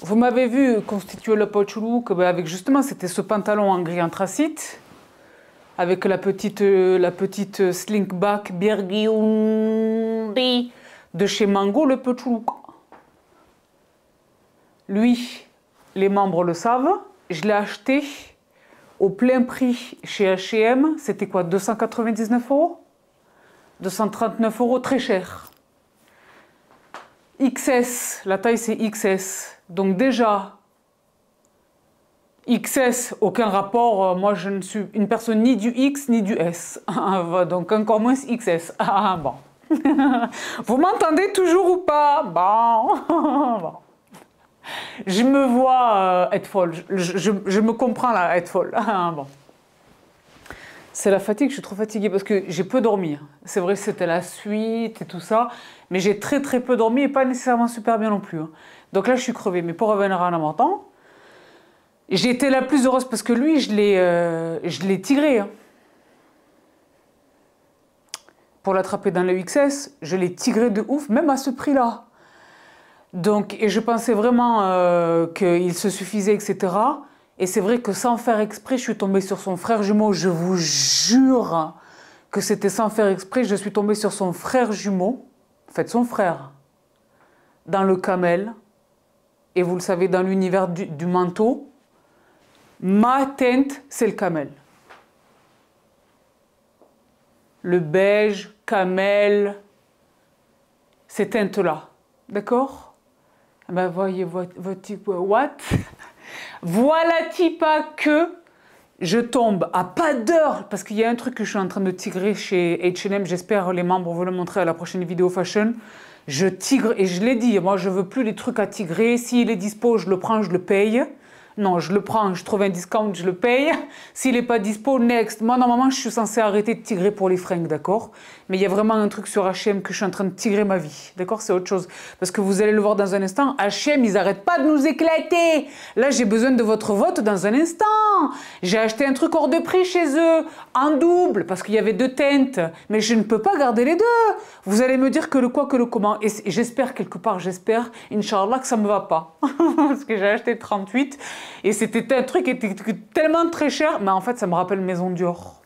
Vous m'avez vu constituer le pouch look avec justement, c'était ce pantalon en gris anthracite, avec la petite slinkback Birgui de chez Mango, le pouch look. Lui, les membres le savent, je l'ai acheté au plein prix chez H&M, c'était quoi, 299 euros 239 euros, très cher. XS, la taille c'est XS. Donc déjà, XS, aucun rapport, moi je ne suis une personne ni du X ni du S. Donc encore moins XS. Ah bon. Vous m'entendez toujours ou pas? Bon. Bon. Je me vois être folle, je me comprends là, être folle. Bon. C'est la fatigue, je suis trop fatiguée parce que j'ai peu dormi. C'est vrai que c'était la suite et tout ça, mais j'ai très peu dormi et pas nécessairement super bien non plus. Donc là, je suis crevée. Mais pour revenir à Lamentant, j'ai été la plus heureuse parce que lui, je l'ai tigré. Pour l'attraper dans le XS, je l'ai tigré de ouf, même à ce prix-là. Donc, et je pensais vraiment qu'il se suffisait, etc. Et c'est vrai que sans faire exprès, je suis tombée sur son frère jumeau. Je vous jure que c'était sans faire exprès. Je suis tombée sur son frère jumeau, en fait son frère, dans le camel. Et vous le savez, dans l'univers du manteau, ma teinte, c'est le camel. Le beige, camel, ces teintes-là. D'accord? Ben voyez votre type, what? Voilà-t-il pas que je tombe à pas d'heure, parce qu'il y a un truc que je suis en train de tigrer chez H&M, j'espère les membres vous le montrer à la prochaine vidéo fashion. Je tigre, et je l'ai dit, moi je veux plus les trucs à tigrer, s'il est dispo, je le prends, je le paye. Non, je le prends, je trouve un discount, je le paye. S'il n'est pas dispo, next. Moi, normalement, je suis censée arrêter de tigrer pour les fringues, d'accord? Mais il y a vraiment un truc sur H&M que je suis en train de tigrer ma vie, d'accord? C'est autre chose. Parce que vous allez le voir dans un instant, H&M, ils n'arrêtent pas de nous éclater. Là, j'ai besoin de votre vote dans un instant. J'ai acheté un truc hors de prix chez eux, en double, parce qu'il y avait 2 teintes. Mais je ne peux pas garder les deux. Vous allez me dire que le quoi, que le comment. Et j'espère quelque part, j'espère, Inch'Allah, que ça ne me va pas. Parce que j'ai acheté 38 et c'était un truc qui était tellement très cher, mais en fait ça me rappelle Maison Dior.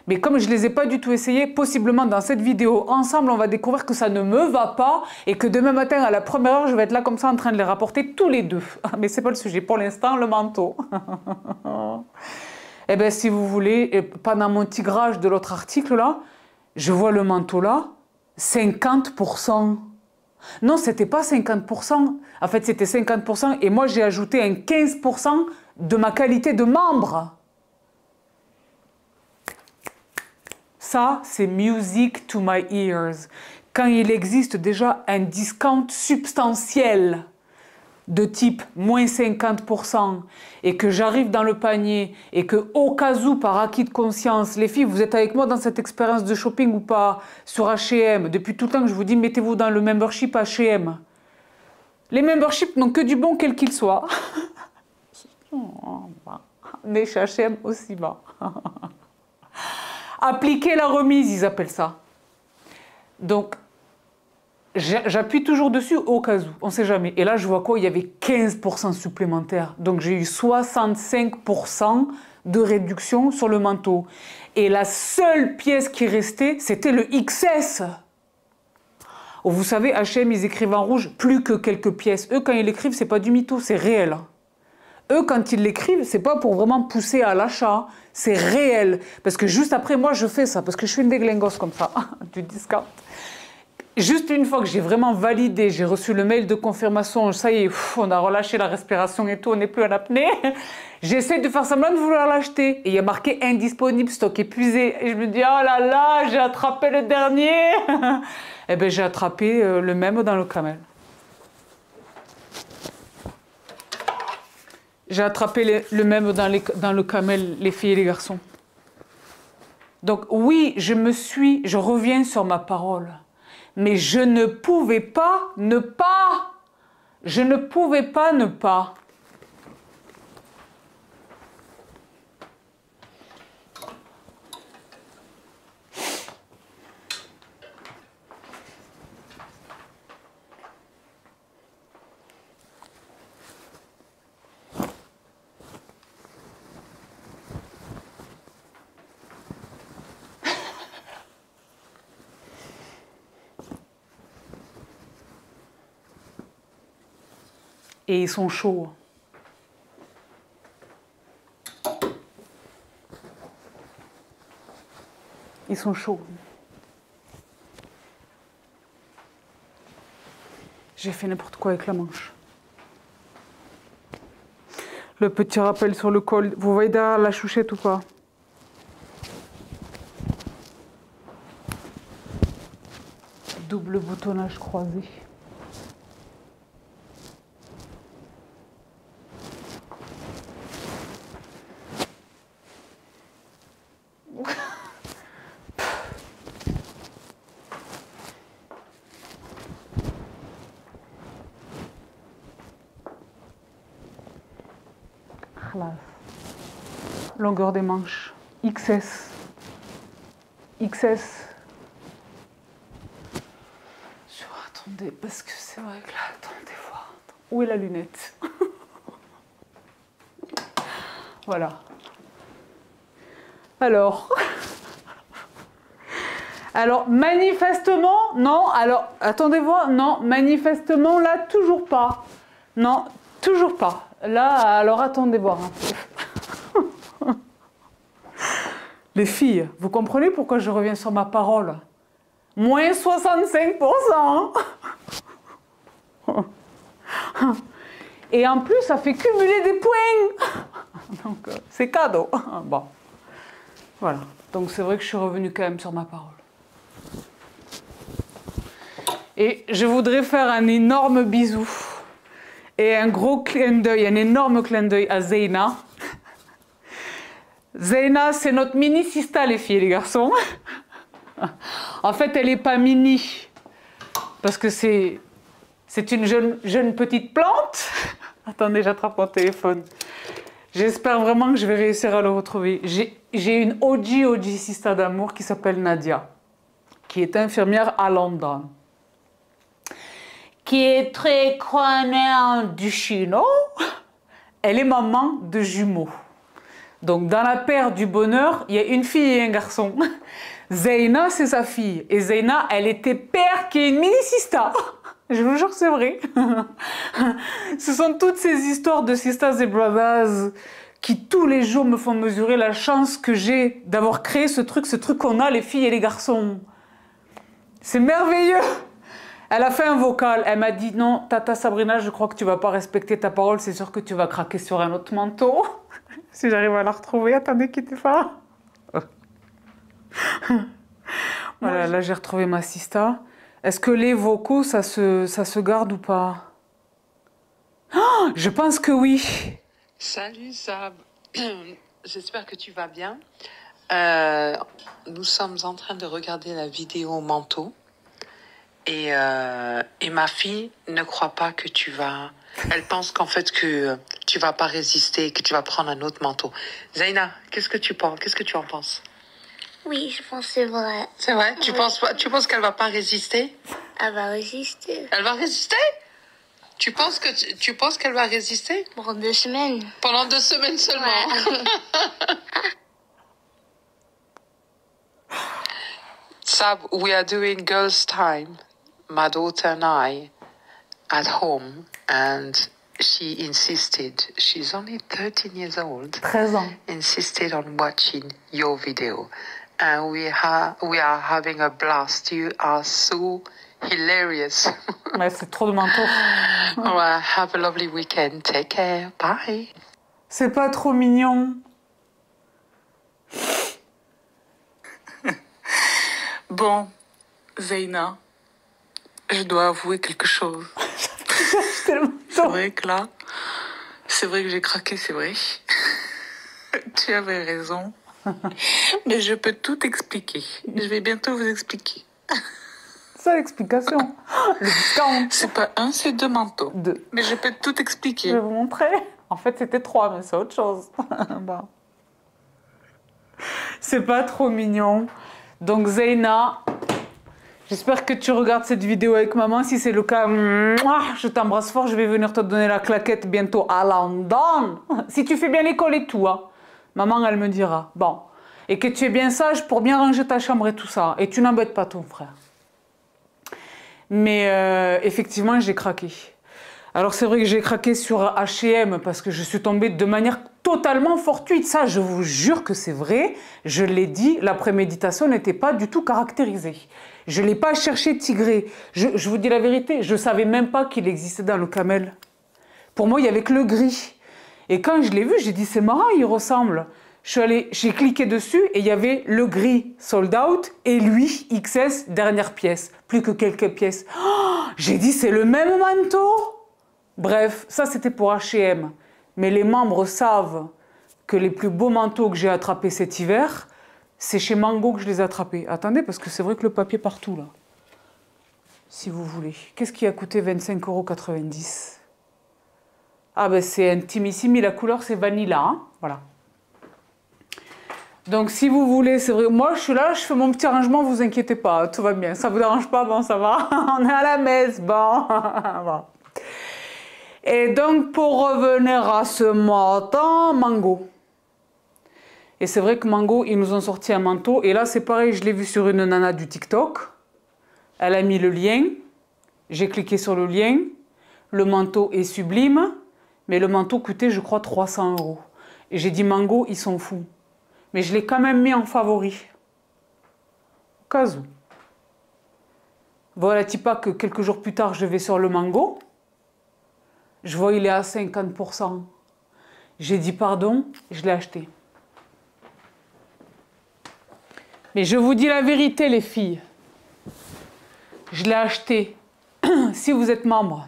Mais comme je ne les ai pas du tout essayés, possiblement dans cette vidéo, ensemble on va découvrir que ça ne me va pas et que demain matin à la première heure je vais être là comme ça en train de les rapporter tous les deux. Mais c'est pas le sujet, pour l'instant le manteau. Eh bien si vous voulez, pendant mon tigrage de l'autre article là, je vois le manteau là, 50%. Non, c'était pas 50%. En fait, c'était 50% et moi, j'ai ajouté un 15% de ma qualité de membre. Ça, c'est music to my ears. Quand il existe déjà un discount substantiel de type moins 50% et que j'arrive dans le panier et que au cas où, par acquis de conscience, les filles, vous êtes avec moi dans cette expérience de shopping ou pas sur H&M, depuis tout le temps que je vous dis mettez-vous dans le membership H&M. Les memberships n'ont que du bon quel qu'il soit. Mais chez H&M aussi bas. Appliquer la remise, ils appellent ça. Donc, j'appuie toujours dessus au cas où, on ne sait jamais. Et là, je vois quoi? Il y avait 15% supplémentaire. Donc, j'ai eu 65% de réduction sur le manteau. Et la seule pièce qui restait, c'était le XS. Oh, vous savez, H&M, ils écrivent en rouge plus que quelques pièces. Eux, quand ils l'écrivent, c'est pas du mytho, c'est réel. Eux, quand ils l'écrivent, c'est pas pour vraiment pousser à l'achat, c'est réel. Parce que juste après, moi, je fais ça, parce que je suis une déglingos comme ça, du discount. Juste une fois que j'ai vraiment validé, j'ai reçu le mail de confirmation, ça y est, on a relâché la respiration et tout, on n'est plus en apnée. J'essaie de faire semblant de vouloir l'acheter. Et il y a marqué indisponible, stock épuisé. Et je me dis, oh là là, j'ai attrapé le dernier. Eh bien, j'ai attrapé le même dans le camel. J'ai attrapé le même dans le camel, les filles et les garçons. Donc oui, je reviens sur ma parole. Mais je ne pouvais pas ne pas. Je ne pouvais pas ne pas. Et ils sont chauds. Ils sont chauds. J'ai fait n'importe quoi avec la manche. Le petit rappel sur le col. Vous voyez derrière la chouchette ou pas? Double boutonnage croisé. Longueur des manches, XS. XS. Attendez, parce que c'est vrai que là, attendez voir. Où est la lunette? Voilà. Alors, manifestement, non. Alors, attendez voir, non, manifestement, là, toujours pas. Non, toujours pas. Là, alors, attendez voir un peu. Les filles, vous comprenez pourquoi je reviens sur ma parole? Moins 65%. Et en plus, ça fait cumuler des points. Donc, c'est cadeau. Bon. Voilà. Donc, c'est vrai que je suis revenue quand même sur ma parole. Et je voudrais faire un énorme bisou Et un gros clin d'œil, un énorme clin d'œil à Zeyna. Zeyna, c'est notre mini sista, les filles et les garçons. En fait, elle n'est pas mini, parce que c'est une jeune petite plante. Attendez, j'attrape mon téléphone. J'espère vraiment que je vais réussir à le retrouver. J'ai une OG sista d'amour qui s'appelle Nadia, qui est infirmière à London, qui est très connaissante du chino. Elle est maman de jumeaux. Donc, dans la paire du bonheur, il y a une fille et un garçon. Zeyna, c'est sa fille. Et Zeyna, elle était père qui est une mini-sista. Je vous jure, c'est vrai. Ce sont toutes ces histoires de sisters et brothers qui, tous les jours, me font mesurer la chance que j'ai d'avoir créé ce truc qu'on a, les filles et les garçons. C'est merveilleux. Elle a fait un vocal. Elle m'a dit, non, Tata Sabrina, je crois que tu vas pas respecter ta parole. C'est sûr que tu vas craquer sur un autre manteau. Si j'arrive à la retrouver, attendez, quittez pas. Voilà, là j'ai retrouvé ma sista. Est-ce que les vocaux, ça se garde ou pas? Oh, je pense que oui. Salut Sab, j'espère que tu vas bien. Nous sommes en train de regarder la vidéo manteau et ma fille ne croit pas que tu vas... Elle pense qu'en fait que tu vas pas résister, que tu vas prendre un autre manteau. Zeyna, qu'est-ce que tu penses? Qu'est-ce que tu en penses? Oui, je pense que c'est vrai. C'est vrai? Tu penses qu'elle va pas résister? Elle va résister. Elle va résister? Tu penses qu'elle va résister? Pour 2 semaines. Pendant 2 semaines seulement. Ouais. Sab, we are doing girls' time, my daughter and I, at home, and she insisted, she's only 13 years old, 13 ans. insisted on watching your video. And we are having a blast. You are so hilarious. Ouais, c'est trop de manteaux. Well, have a lovely weekend. Take care. Bye. C'est pas trop mignon. Bon, Zeyna, je dois avouer quelque chose. C'est vrai que là, c'est vrai que j'ai craqué, c'est vrai. Tu avais raison. Mais je peux tout expliquer. Je vais bientôt vous expliquer. C'est ça l'explication. Le discount. C'est pas un, c'est 2 manteaux. 2. Mais je peux tout Je expliquer. vais vous montrer. En fait, c'était 3, mais c'est autre chose. Bon. C'est pas trop mignon. Donc, Zeyna, j'espère que tu regardes cette vidéo avec maman. Si c'est le cas, je t'embrasse fort. Je vais venir te donner la claquette bientôt à London. Si tu fais bien l'école et tout, hein. Maman, elle me dira. Bon. Et que tu es bien sage pour bien ranger ta chambre et tout ça. Et tu n'embêtes pas ton frère. Mais effectivement, j'ai craqué. Alors, c'est vrai que j'ai craqué sur H&M parce que je suis tombée de manière totalement fortuite. Ça, je vous jure que c'est vrai. Je l'ai dit, la préméditation n'était pas du tout caractérisée. Je ne l'ai pas cherché tigré. Je vous dis la vérité, je ne savais même pas qu'il existait dans le camel. Pour moi, il n'y avait que le gris. Et quand je l'ai vu, j'ai dit, c'est marrant, il ressemble. J'ai cliqué dessus et il y avait le gris sold out et lui, XS, dernière pièce. Plus que quelques pièces. Oh, j'ai dit, c'est le même manteau. Bref, ça c'était pour H&M. Mais les membres savent que les plus beaux manteaux que j'ai attrapés cet hiver, c'est chez Mango que je les ai attrapés. Attendez, parce que c'est vrai que le papier partout là. Si vous voulez. Qu'est-ce qui a coûté 25,90 €? Ah ben c'est intimissimi, la couleur c'est vanilla, hein, voilà. Donc si vous voulez, c'est vrai, moi je suis là, je fais mon petit arrangement, vous inquiétez pas, tout va bien. Ça vous dérange pas? Bon, ça va, on est à la messe, bon. Bon. Et donc pour revenir à ce matin, Mango. Et c'est vrai que Mango, ils nous ont sorti un manteau, et là c'est pareil, je l'ai vu sur une nana du TikTok. Elle a mis le lien, j'ai cliqué sur le lien, le manteau est sublime, mais le manteau coûtait, je crois, 300 €. Et j'ai dit, Mango, ils sont fous. Mais je l'ai quand même mis en favori. Au cas où. Voilà, pas que quelques jours plus tard, je vais sur le Mango. Je vois, il est à 50%. J'ai dit, pardon, je l'ai acheté. Mais je vous dis la vérité, les filles. Je l'ai acheté. Si vous êtes membre,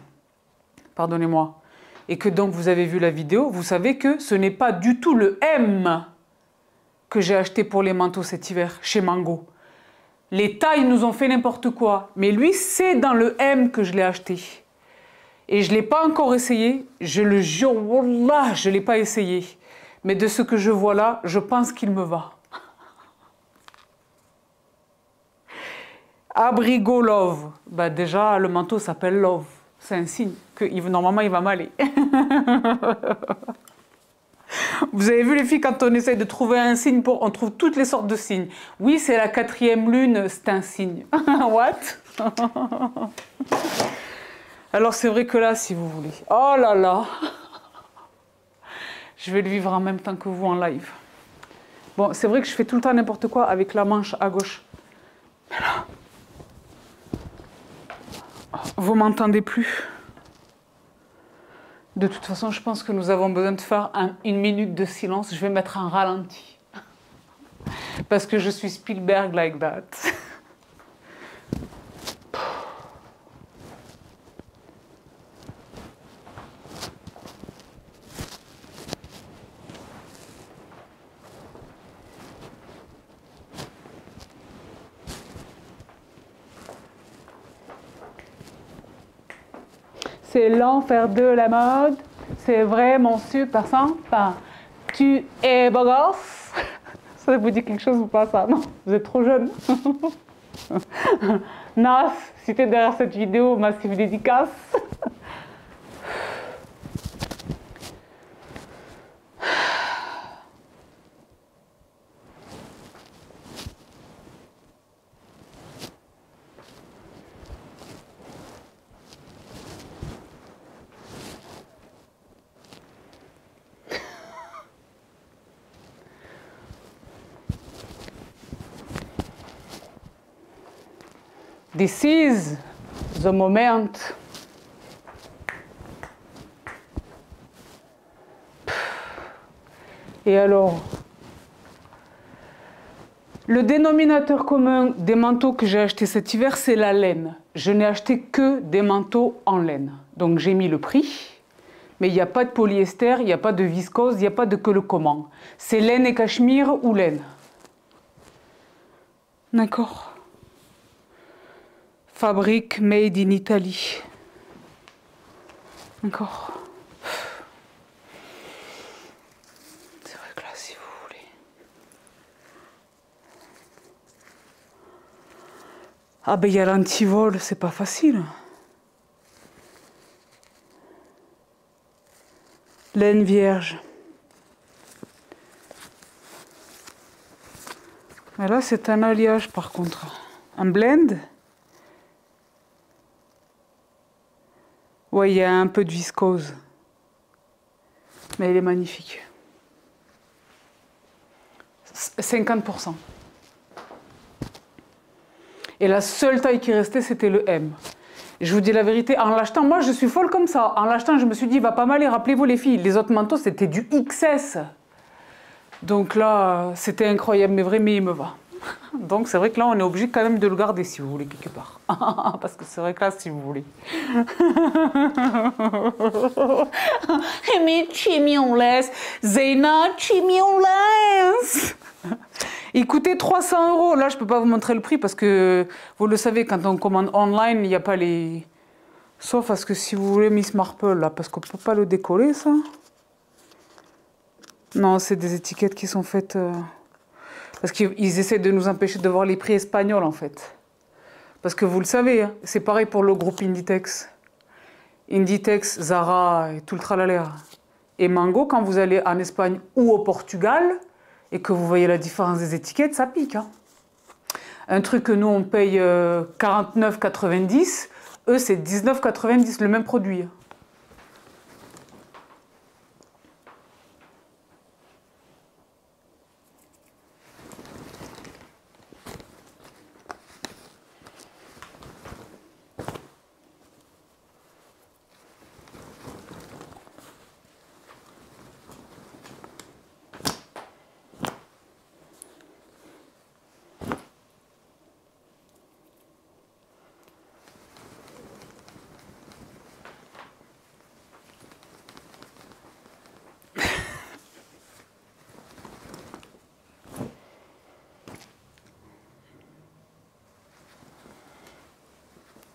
pardonnez-moi, et que donc vous avez vu la vidéo, vous savez que ce n'est pas du tout le M que j'ai acheté pour les manteaux cet hiver chez Mango. Les tailles nous ont fait n'importe quoi, mais lui, c'est dans le M que je l'ai acheté. Et je ne l'ai pas encore essayé, je le jure, wallah, je ne l'ai pas essayé. Mais de ce que je vois là, je pense qu'il me va. Abrigo Love. Bah déjà, le manteau s'appelle Love. C'est un signe que normalement, il va m'aller. Vous avez vu les filles, quand on essaye de trouver un signe, on trouve toutes les sortes de signes. Oui, c'est la 4e lune, c'est un signe. What? Alors c'est vrai que là, si vous voulez. Oh là là. Je vais le vivre en même temps que vous en live. Bon, c'est vrai que je fais tout le temps n'importe quoi avec la manche à gauche. Mais là, vous m'entendez plus. De toute façon, je pense que nous avons besoin de faire une minute de silence. Je vais mettre un ralenti. Parce que je suis Spielberg like that. C'est l'enfer de la mode. C'est vraiment super sympa. Tu es beau gosse. Ça vous dit quelque chose ou pas ça? Non, vous êtes trop jeune. Nas, si t'es derrière cette vidéo, massive dédicace. This is the moment. Et alors, le dénominateur commun des manteaux que j'ai achetés cet hiver, c'est la laine. Je n'ai acheté que des manteaux en laine. Donc j'ai mis le prix, mais il n'y a pas de polyester, il n'y a pas de viscose, il n'y a pas de que le comment. C'est laine et cachemire ou laine. D'accord. Fabrique made in Italy. D'accord. C'est vrai que là, si vous voulez. Ah ben il y a l'antivol, c'est pas facile. Laine vierge. Mais là, c'est un alliage par contre. Un blend. Ouais, il y a un peu de viscose. Mais elle est magnifique. 50%. Et la seule taille qui restait, c'était le M. Et je vous dis la vérité, en l'achetant, moi je suis folle comme ça. En l'achetant, je me suis dit, il va pas mal. Et rappelez-vous les filles, les autres manteaux, c'était du XS. Donc là, c'était incroyable, mais il me va. Donc c'est vrai que là, on est obligé quand même de le garder, si vous voulez, quelque part. Parce que c'est vrai que là, si vous voulez. Mais chimionless, Zeyna chimionless. Il coûtait 300 €. Là, je ne peux pas vous montrer le prix parce que, vous le savez, quand on commande online, il n'y a pas les... Sauf parce que si vous voulez Miss Marple, là, parce qu'on ne peut pas le décoller, ça. Non, c'est des étiquettes qui sont faites... Parce qu'ils essaient de nous empêcher de voir les prix espagnols, en fait. Parce que vous le savez, hein, c'est pareil pour le groupe Inditex. Inditex, Zara et tout le tralala. Et Mango, quand vous allez en Espagne ou au Portugal, et que vous voyez la différence des étiquettes, ça pique. Hein. Un truc que nous, on paye 49,90, eux, c'est 19,90, le même produit.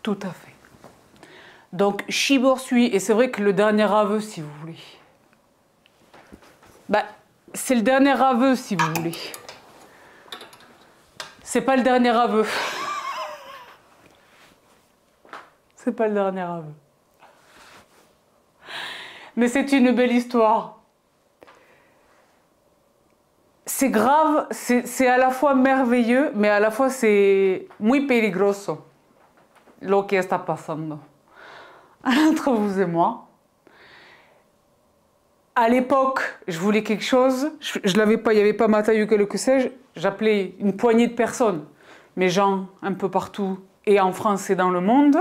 Tout à fait. Donc, Shiborsui, et c'est vrai que le dernier aveu, si vous voulez. Bah, c'est le dernier aveu, si vous voulez. C'est pas le dernier aveu. C'est pas le dernier aveu. Mais c'est une belle histoire. C'est grave, c'est à la fois merveilleux, mais à la fois c'est muy peligroso lo que está pasando entre vous et moi. À l'époque, je voulais quelque chose, je l'avais pas, il n'y avait pas Mathieu que sais-je, j'appelais une poignée de personnes, mes gens un peu partout, et en France et dans le monde.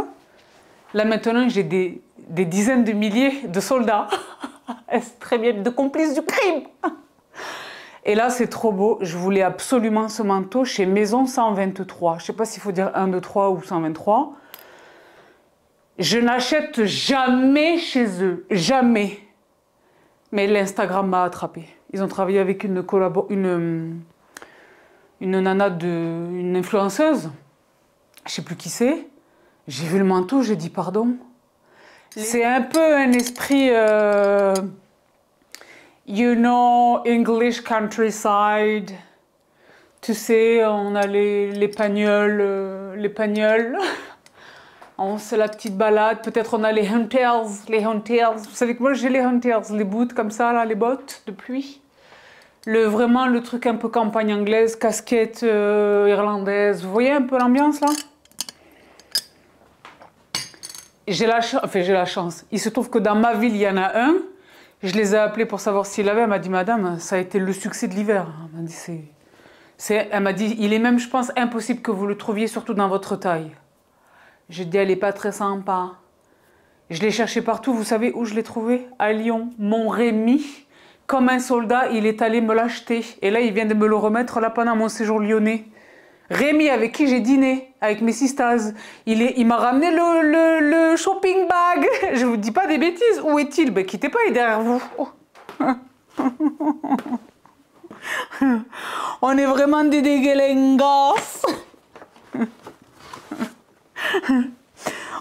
Là maintenant, j'ai des dizaines de milliers de soldats, très bien, de complices du crime. Et là, c'est trop beau. Je voulais absolument ce manteau chez Maison 123. Je ne sais pas s'il faut dire 1, 2, 3 ou 123. Je n'achète jamais chez eux. Jamais. Mais l'Instagram m'a attrapé. Ils ont travaillé avec une nana, une influenceuse. Je ne sais plus qui c'est. J'ai vu le manteau, j'ai dit pardon. C'est un peu un esprit... you know, English countryside. Tu sais, on a les pagnols, on c'est la petite balade. Peut-être on a les hunters. Vous savez que moi j'ai les hunters, les boots comme ça, là, les bottes de pluie. Vraiment le truc un peu campagne anglaise, casquette irlandaise. Vous voyez un peu l'ambiance là? J'ai la chance. Il se trouve que dans ma ville, il y en a un. Je les ai appelés pour savoir s'il avait. Elle m'a dit, madame, ça a été le succès de l'hiver. Elle m'a dit, il est même, je pense, impossible que vous le trouviez, surtout dans votre taille. J'ai dit, elle n'est pas très sympa. Je l'ai cherché partout. Vous savez où je l'ai trouvé? À Lyon. Mon Rémi, comme un soldat, il est allé me l'acheter. Et là, il vient de me le remettre là pendant mon séjour lyonnais. Rémi, avec qui j'ai dîné, avec mes sistas, il m'a ramené le shopping bag. Je vous dis pas des bêtises. Où est-il? Ben, quittez pas, il est derrière vous. On est vraiment des déglingas.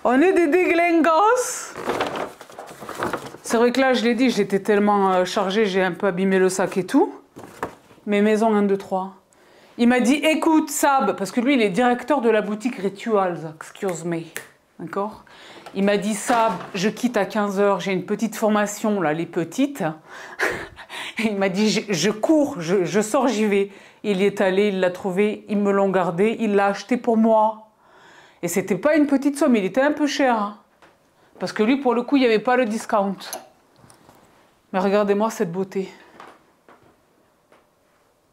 On est des déglingas. C'est vrai que là, je l'ai dit, j'étais tellement chargée, j'ai un peu abîmé le sac et tout. Mais maison 1, 2, 3. Il m'a dit, écoute Sab, parce que lui, il est directeur de la boutique Rituals, excuse me, d'accord? Il m'a dit, Sab, je quitte à 15 h, j'ai une petite formation, là, les petites. Il m'a dit, je cours, je sors, j'y vais. Il y est allé, il l'a trouvé, ils me l'ont gardé, il l'a acheté pour moi. Et c'était pas une petite somme, il était un peu cher. Hein. Parce que lui, pour le coup, il n'y avait pas le discount. Mais regardez-moi cette beauté.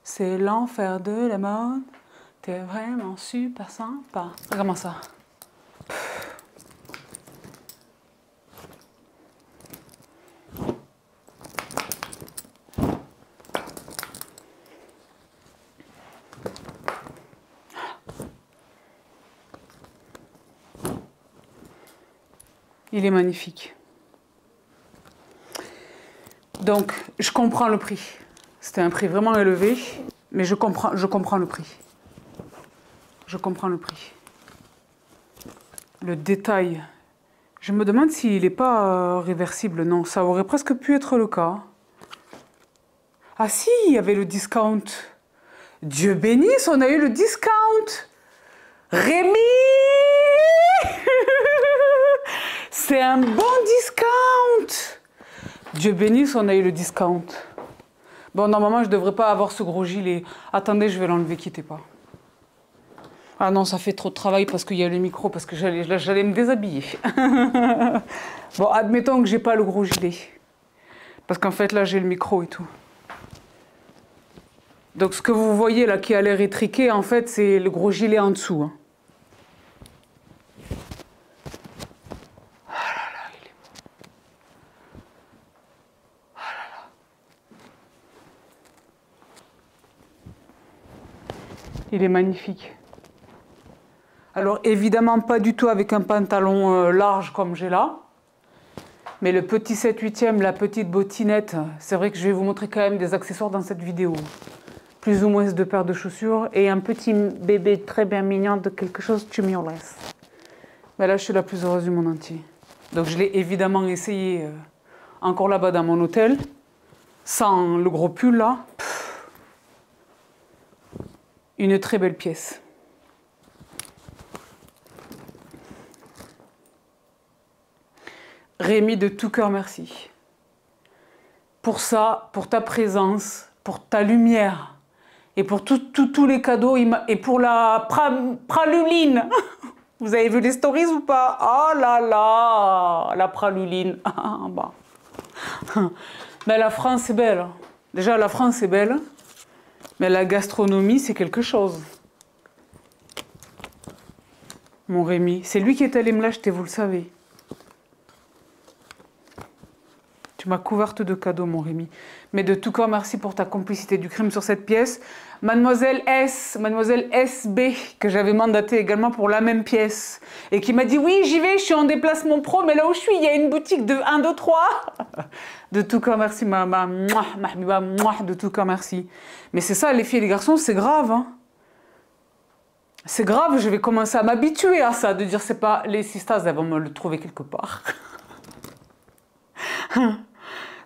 C'est l'enfer de la mode. T'es vraiment super sympa. Regarde-moi ça. Il est magnifique. Donc, je comprends le prix. C'était un prix vraiment élevé, mais je comprends le prix. Je comprends le prix. Le détail. Je me demande s'il n'est pas réversible. Non, ça aurait presque pu être le cas. Ah si, il y avait le discount. Dieu bénisse, on a eu le discount. Rémi c'est un bon discount. Dieu bénisse, on a eu le discount. Bon, normalement, je ne devrais pas avoir ce gros gilet. Attendez, je vais l'enlever, quittez pas. Ah non, ça fait trop de travail parce qu'il y a le micro, parce que j'allais me déshabiller. Bon, admettons que j'ai pas le gros gilet. Parce qu'en fait, là, j'ai le micro et tout. Donc, ce que vous voyez là qui a l'air étriqué, en fait, c'est le gros gilet en dessous. Hein. Il est magnifique. Alors évidemment pas du tout avec un pantalon large comme j'ai là. Mais le petit 7/8e, la petite bottinette, c'est vrai que je vais vous montrer quand même des accessoires dans cette vidéo. Plus ou moins 2 paires de chaussures et un petit bébé très bien mignon de quelque chose tu m'y laisses. Ben là, je suis la plus heureuse du monde entier. Donc, je l'ai évidemment essayé encore là-bas dans mon hôtel, sans le gros pull là. Pff. Une très belle pièce. Rémi, de tout cœur, merci. Pour ça, pour ta présence, pour ta lumière et pour tous les cadeaux et pour la praluline. Vous avez vu les stories ou pas? Oh là là, la praluline. Bah. Mais la France est belle. Déjà, la France est belle, mais la gastronomie, c'est quelque chose. Mon Rémi, c'est lui qui est allé me l'acheter, vous le savez. Tu m'as couverte de cadeaux, mon Rémi. Mais de tout cœur, merci pour ta complicité du crime sur cette pièce. Mademoiselle SB, que j'avais mandatée également pour la même pièce. Et qui m'a dit, oui, j'y vais, je suis en déplacement pro, mais là où je suis, il y a une boutique de 1, 2, 3. De tout cœur, merci, ma Habiba, de tout cœur, merci. Mais c'est ça, les filles et les garçons, c'est grave. Hein. C'est grave, je vais commencer à m'habituer à ça, de dire, c'est pas les sisters, elles vont me le trouver quelque part.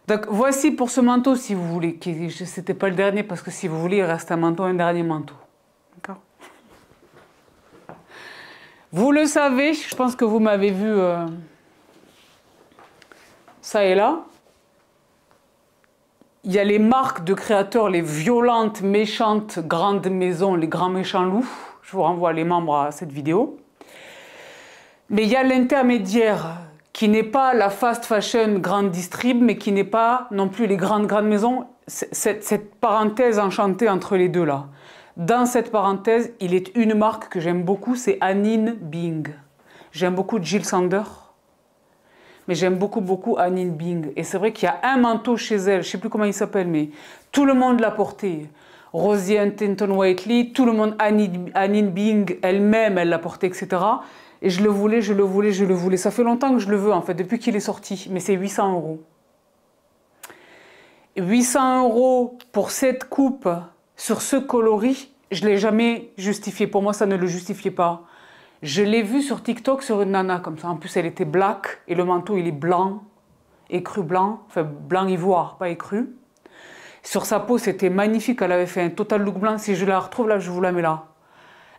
Donc voici pour ce manteau, si vous voulez, c'était pas le dernier, parce que si vous voulez, il reste un manteau, un dernier manteau. D'accord? Vous le savez, je pense que vous m'avez vu ça et là. Il y a les marques de créateurs, les violentes, méchantes, grandes maisons, les grands méchants loups. Je vous renvoie les membres à cette vidéo. Mais il y a l'intermédiaire, qui n'est pas la fast fashion grande distrib, mais qui n'est pas non plus les grandes maisons. Cette parenthèse enchantée entre les deux là. Dans cette parenthèse, il est une marque que j'aime beaucoup, c'est Anine Bing. J'aime beaucoup Jill Sander, mais j'aime beaucoup Anine Bing. Et c'est vrai qu'il y a un manteau chez elle, je ne sais plus comment il s'appelle, mais tout le monde l'a porté. Rosie Huntington Whiteley, tout le monde, Anine Bing elle-même, elle l'a porté, etc. Et je le voulais. Ça fait longtemps que je le veux, en fait, depuis qu'il est sorti. Mais c'est 800 €. 800 € pour cette coupe, sur ce coloris, je ne l'ai jamais justifié. Pour moi, ça ne le justifiait pas. Je l'ai vu sur TikTok sur une nana comme ça. En plus, elle était black et le manteau, il est blanc, écru blanc. Enfin, blanc ivoire, pas écru. Sur sa peau, c'était magnifique. Elle avait fait un total look blanc. Si je la retrouve là, je vous la mets là.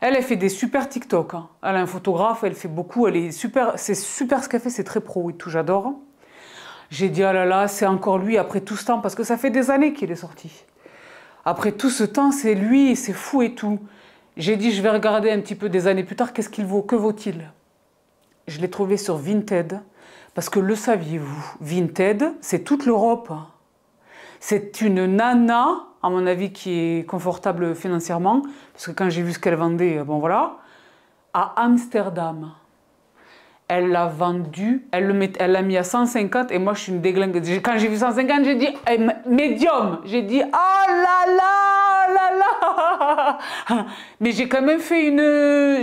Elle fait des super TikTok. Hein. Elle a un photographe, elle fait beaucoup. Elle est super, c'est super ce qu'elle fait, c'est très pro et tout, j'adore. J'ai dit, ah là là, c'est encore lui après tout ce temps, parce que ça fait des années qu'il est sorti. Après tout ce temps, c'est lui, c'est fou et tout. J'ai dit, je vais regarder un petit peu des années plus tard, qu'est-ce qu'il vaut, que vaut-il? Je l'ai trouvé sur Vinted, parce que le saviez-vous, Vinted, c'est toute l'Europe. C'est une nana, à mon avis, qui est confortable financièrement, parce que quand j'ai vu ce qu'elle vendait, bon voilà, à Amsterdam. Elle l'a vendu, elle l'a mis à 150 et moi je suis une déglingue. Quand j'ai vu 150, j'ai dit médium. J'ai dit oh là là, mais j'ai quand même fait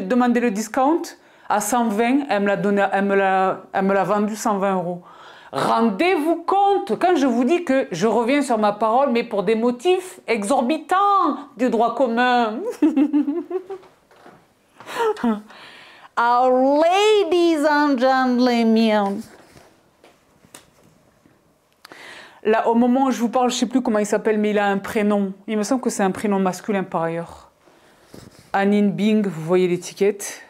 demandé le discount à 120. Elle me l'a vendu 120 €. Rendez-vous compte quand je vous dis que je reviens sur ma parole, mais pour des motifs exorbitants du droit commun. Our ladies and gentlemen. Là, au moment où je vous parle, je ne sais plus comment il s'appelle, mais il a un prénom. Il me semble que c'est un prénom masculin par ailleurs. Anine Bing, vous voyez l'étiquette.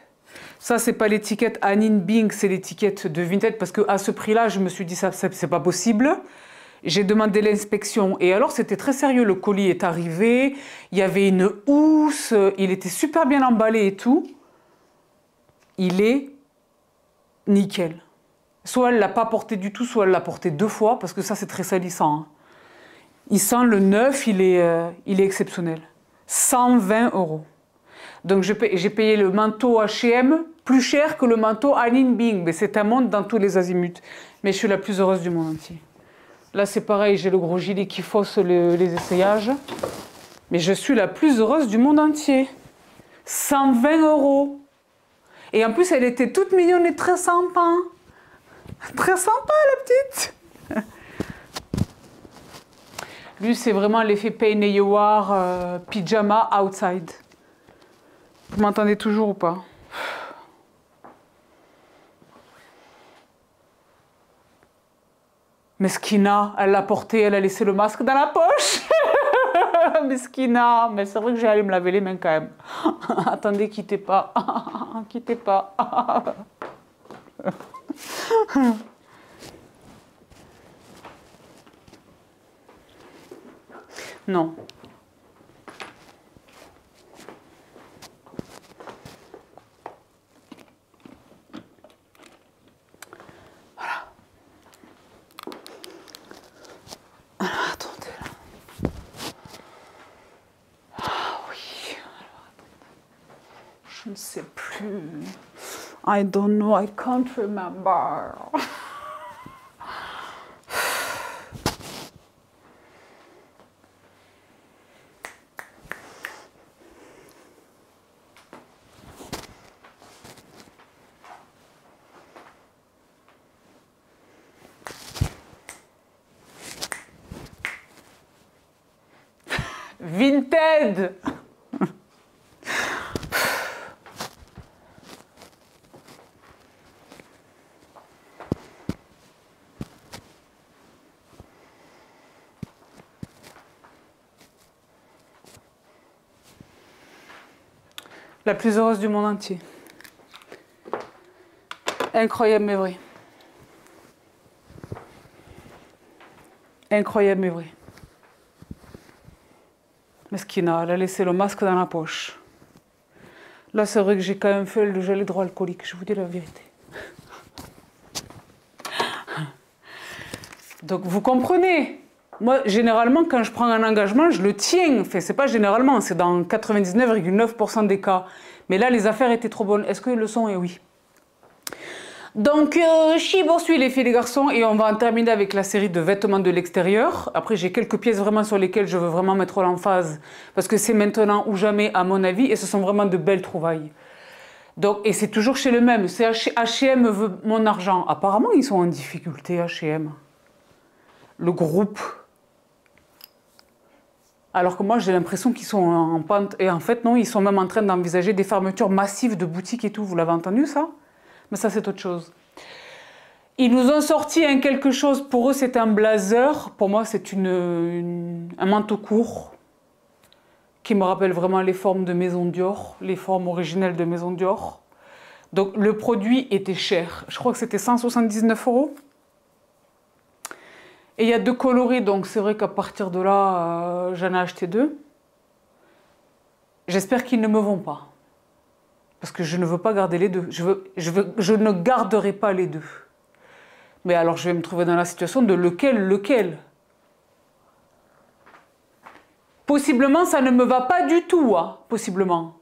Ça, c'est pas l'étiquette Anine Bing, c'est l'étiquette de Vinted, parce qu'à ce prix-là, je me suis dit, ça, c'est pas possible. J'ai demandé l'inspection, et alors c'était très sérieux. Le colis est arrivé, il y avait une housse, il était super bien emballé et tout. Il est nickel. Soit elle ne l'a pas porté du tout, soit elle l'a porté 2 fois, parce que ça, c'est très salissant. Hein. Il sent le neuf, il est exceptionnel. 120 €. Donc, j'ai payé le manteau H&M plus cher que le manteau Anine Bing. Mais c'est un monde dans tous les azimuts. Mais je suis la plus heureuse du monde entier. Là, c'est pareil, j'ai le gros gilet qui fausse les essayages. Mais je suis la plus heureuse du monde entier. 120 €. Et en plus, elle était toute mignonne et très sympa. Très sympa, la petite. Lui, c'est vraiment l'effet Pain et Yowar, pyjama outside. Vous m'entendez toujours ou pas? Mesquina, elle l'a porté, elle a laissé le masque dans la poche. Mesquina, mais c'est vrai que j'ai allé me laver les mains quand même. Attendez, quittez pas. Quittez pas. Non. Attendez là. Ah oui. Je ne sais plus. I don't know, I can't remember. Vinted. La plus heureuse du monde entier. Incroyable mais vrai. Incroyable mais vrai. Mesquina, elle a laissé le masque dans la poche. Là, c'est vrai que j'ai quand même fait le gel hydroalcoolique, je vous dis la vérité. Donc, vous comprenez. Moi, généralement, quand je prends un engagement, je le tiens. Enfin, c'est pas généralement, c'est dans 99,9% des cas. Mais là, les affaires étaient trop bonnes. Est-ce qu'ils le sont? Et oui. Donc, je poursuis les filles et les garçons et on va en terminer avec la série de vêtements de l'extérieur. Après, j'ai quelques pièces vraiment sur lesquelles je veux vraiment mettre l'emphase parce que c'est maintenant ou jamais à mon avis et ce sont vraiment de belles trouvailles. Donc, et c'est toujours chez le même, c'est H&M veut mon argent. Apparemment, ils sont en difficulté, H&M. Le groupe. Alors que moi, j'ai l'impression qu'ils sont en pente. Et en fait, non, ils sont même en train d'envisager des fermetures massives de boutiques et tout. Vous l'avez entendu, ça? Mais ça, c'est autre chose. Ils nous ont sorti un quelque chose. Pour eux, c'est un blazer. Pour moi, c'est un manteau court qui me rappelle vraiment les formes de Maison Dior, les formes originelles de Maison Dior. Donc, le produit était cher. Je crois que c'était 179 €. Et il y a 2 coloris, donc c'est vrai qu'à partir de là, j'en ai acheté 2. J'espère qu'ils ne me vont pas. Parce que je ne veux pas garder les 2. Je ne garderai pas les 2. Mais alors, je vais me trouver dans la situation de lequel. Possiblement, ça ne me va pas du tout, hein, possiblement.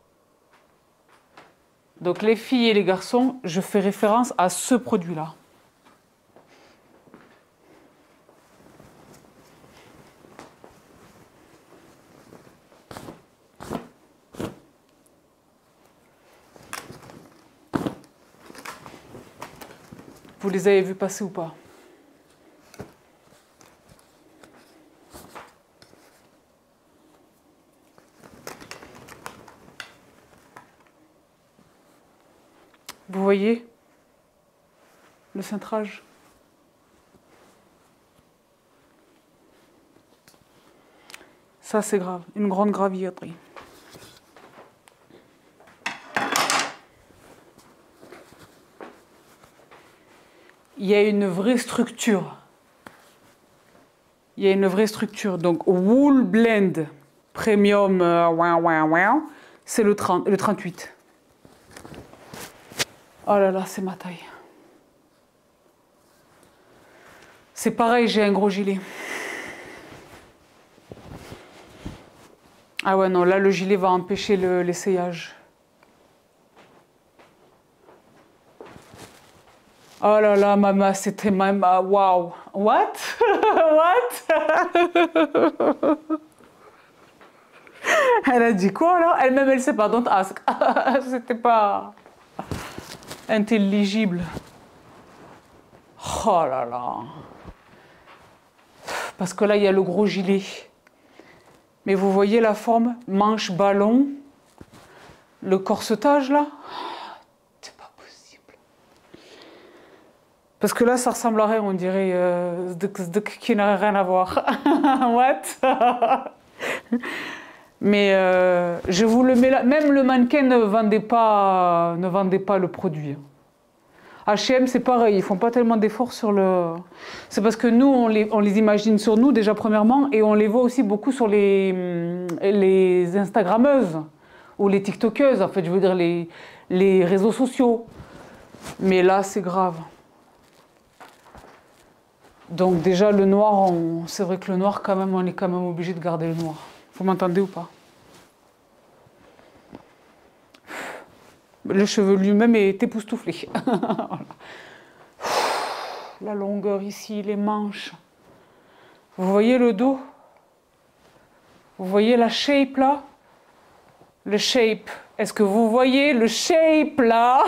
Donc, les filles et les garçons, je fais référence à ce produit-là. Vous les avez vus passer ou pas? Vous voyez le cintrage? Ça, c'est grave. Une grande gravièrerie. Il y a une vraie structure. Il y a une vraie structure. Donc, Wool Blend Premium, c'est le 38. Oh là là, c'est ma taille. C'est pareil, j'ai un gros gilet. Ah ouais, non, là, le gilet va empêcher l'essayage. Oh là là, maman, c'était même... Waouh! What? What? Elle a dit quoi, là? Elle-même, elle sait pas. Don't ask. C'était pas intelligible. Oh là là. Parce que là, il y a le gros gilet. Mais vous voyez la forme? Manche ballon. Le corsetage, là? Parce que là, ça ressemble à rien, on dirait Zduk qui n'aurait rien à voir. What? Mais je vous le mets là. Même le mannequin ne vendait pas le produit. H&M, c'est pareil, ils font pas tellement d'efforts sur le... C'est parce que nous, on les imagine sur nous, déjà premièrement, et on les voit aussi beaucoup sur les Instagrammeuses, ou les TikTokeuses, en fait, je veux dire les réseaux sociaux. Mais là, c'est grave. Donc déjà, le noir, c'est vrai que le noir, quand même, on est quand même obligé de garder le noir. Vous m'entendez ou pas? Le cheveu lui-même est époustouflé. Voilà. La longueur ici, les manches. Vous voyez le dos? Vous voyez la shape là? Le shape. Est-ce que vous voyez le shape là?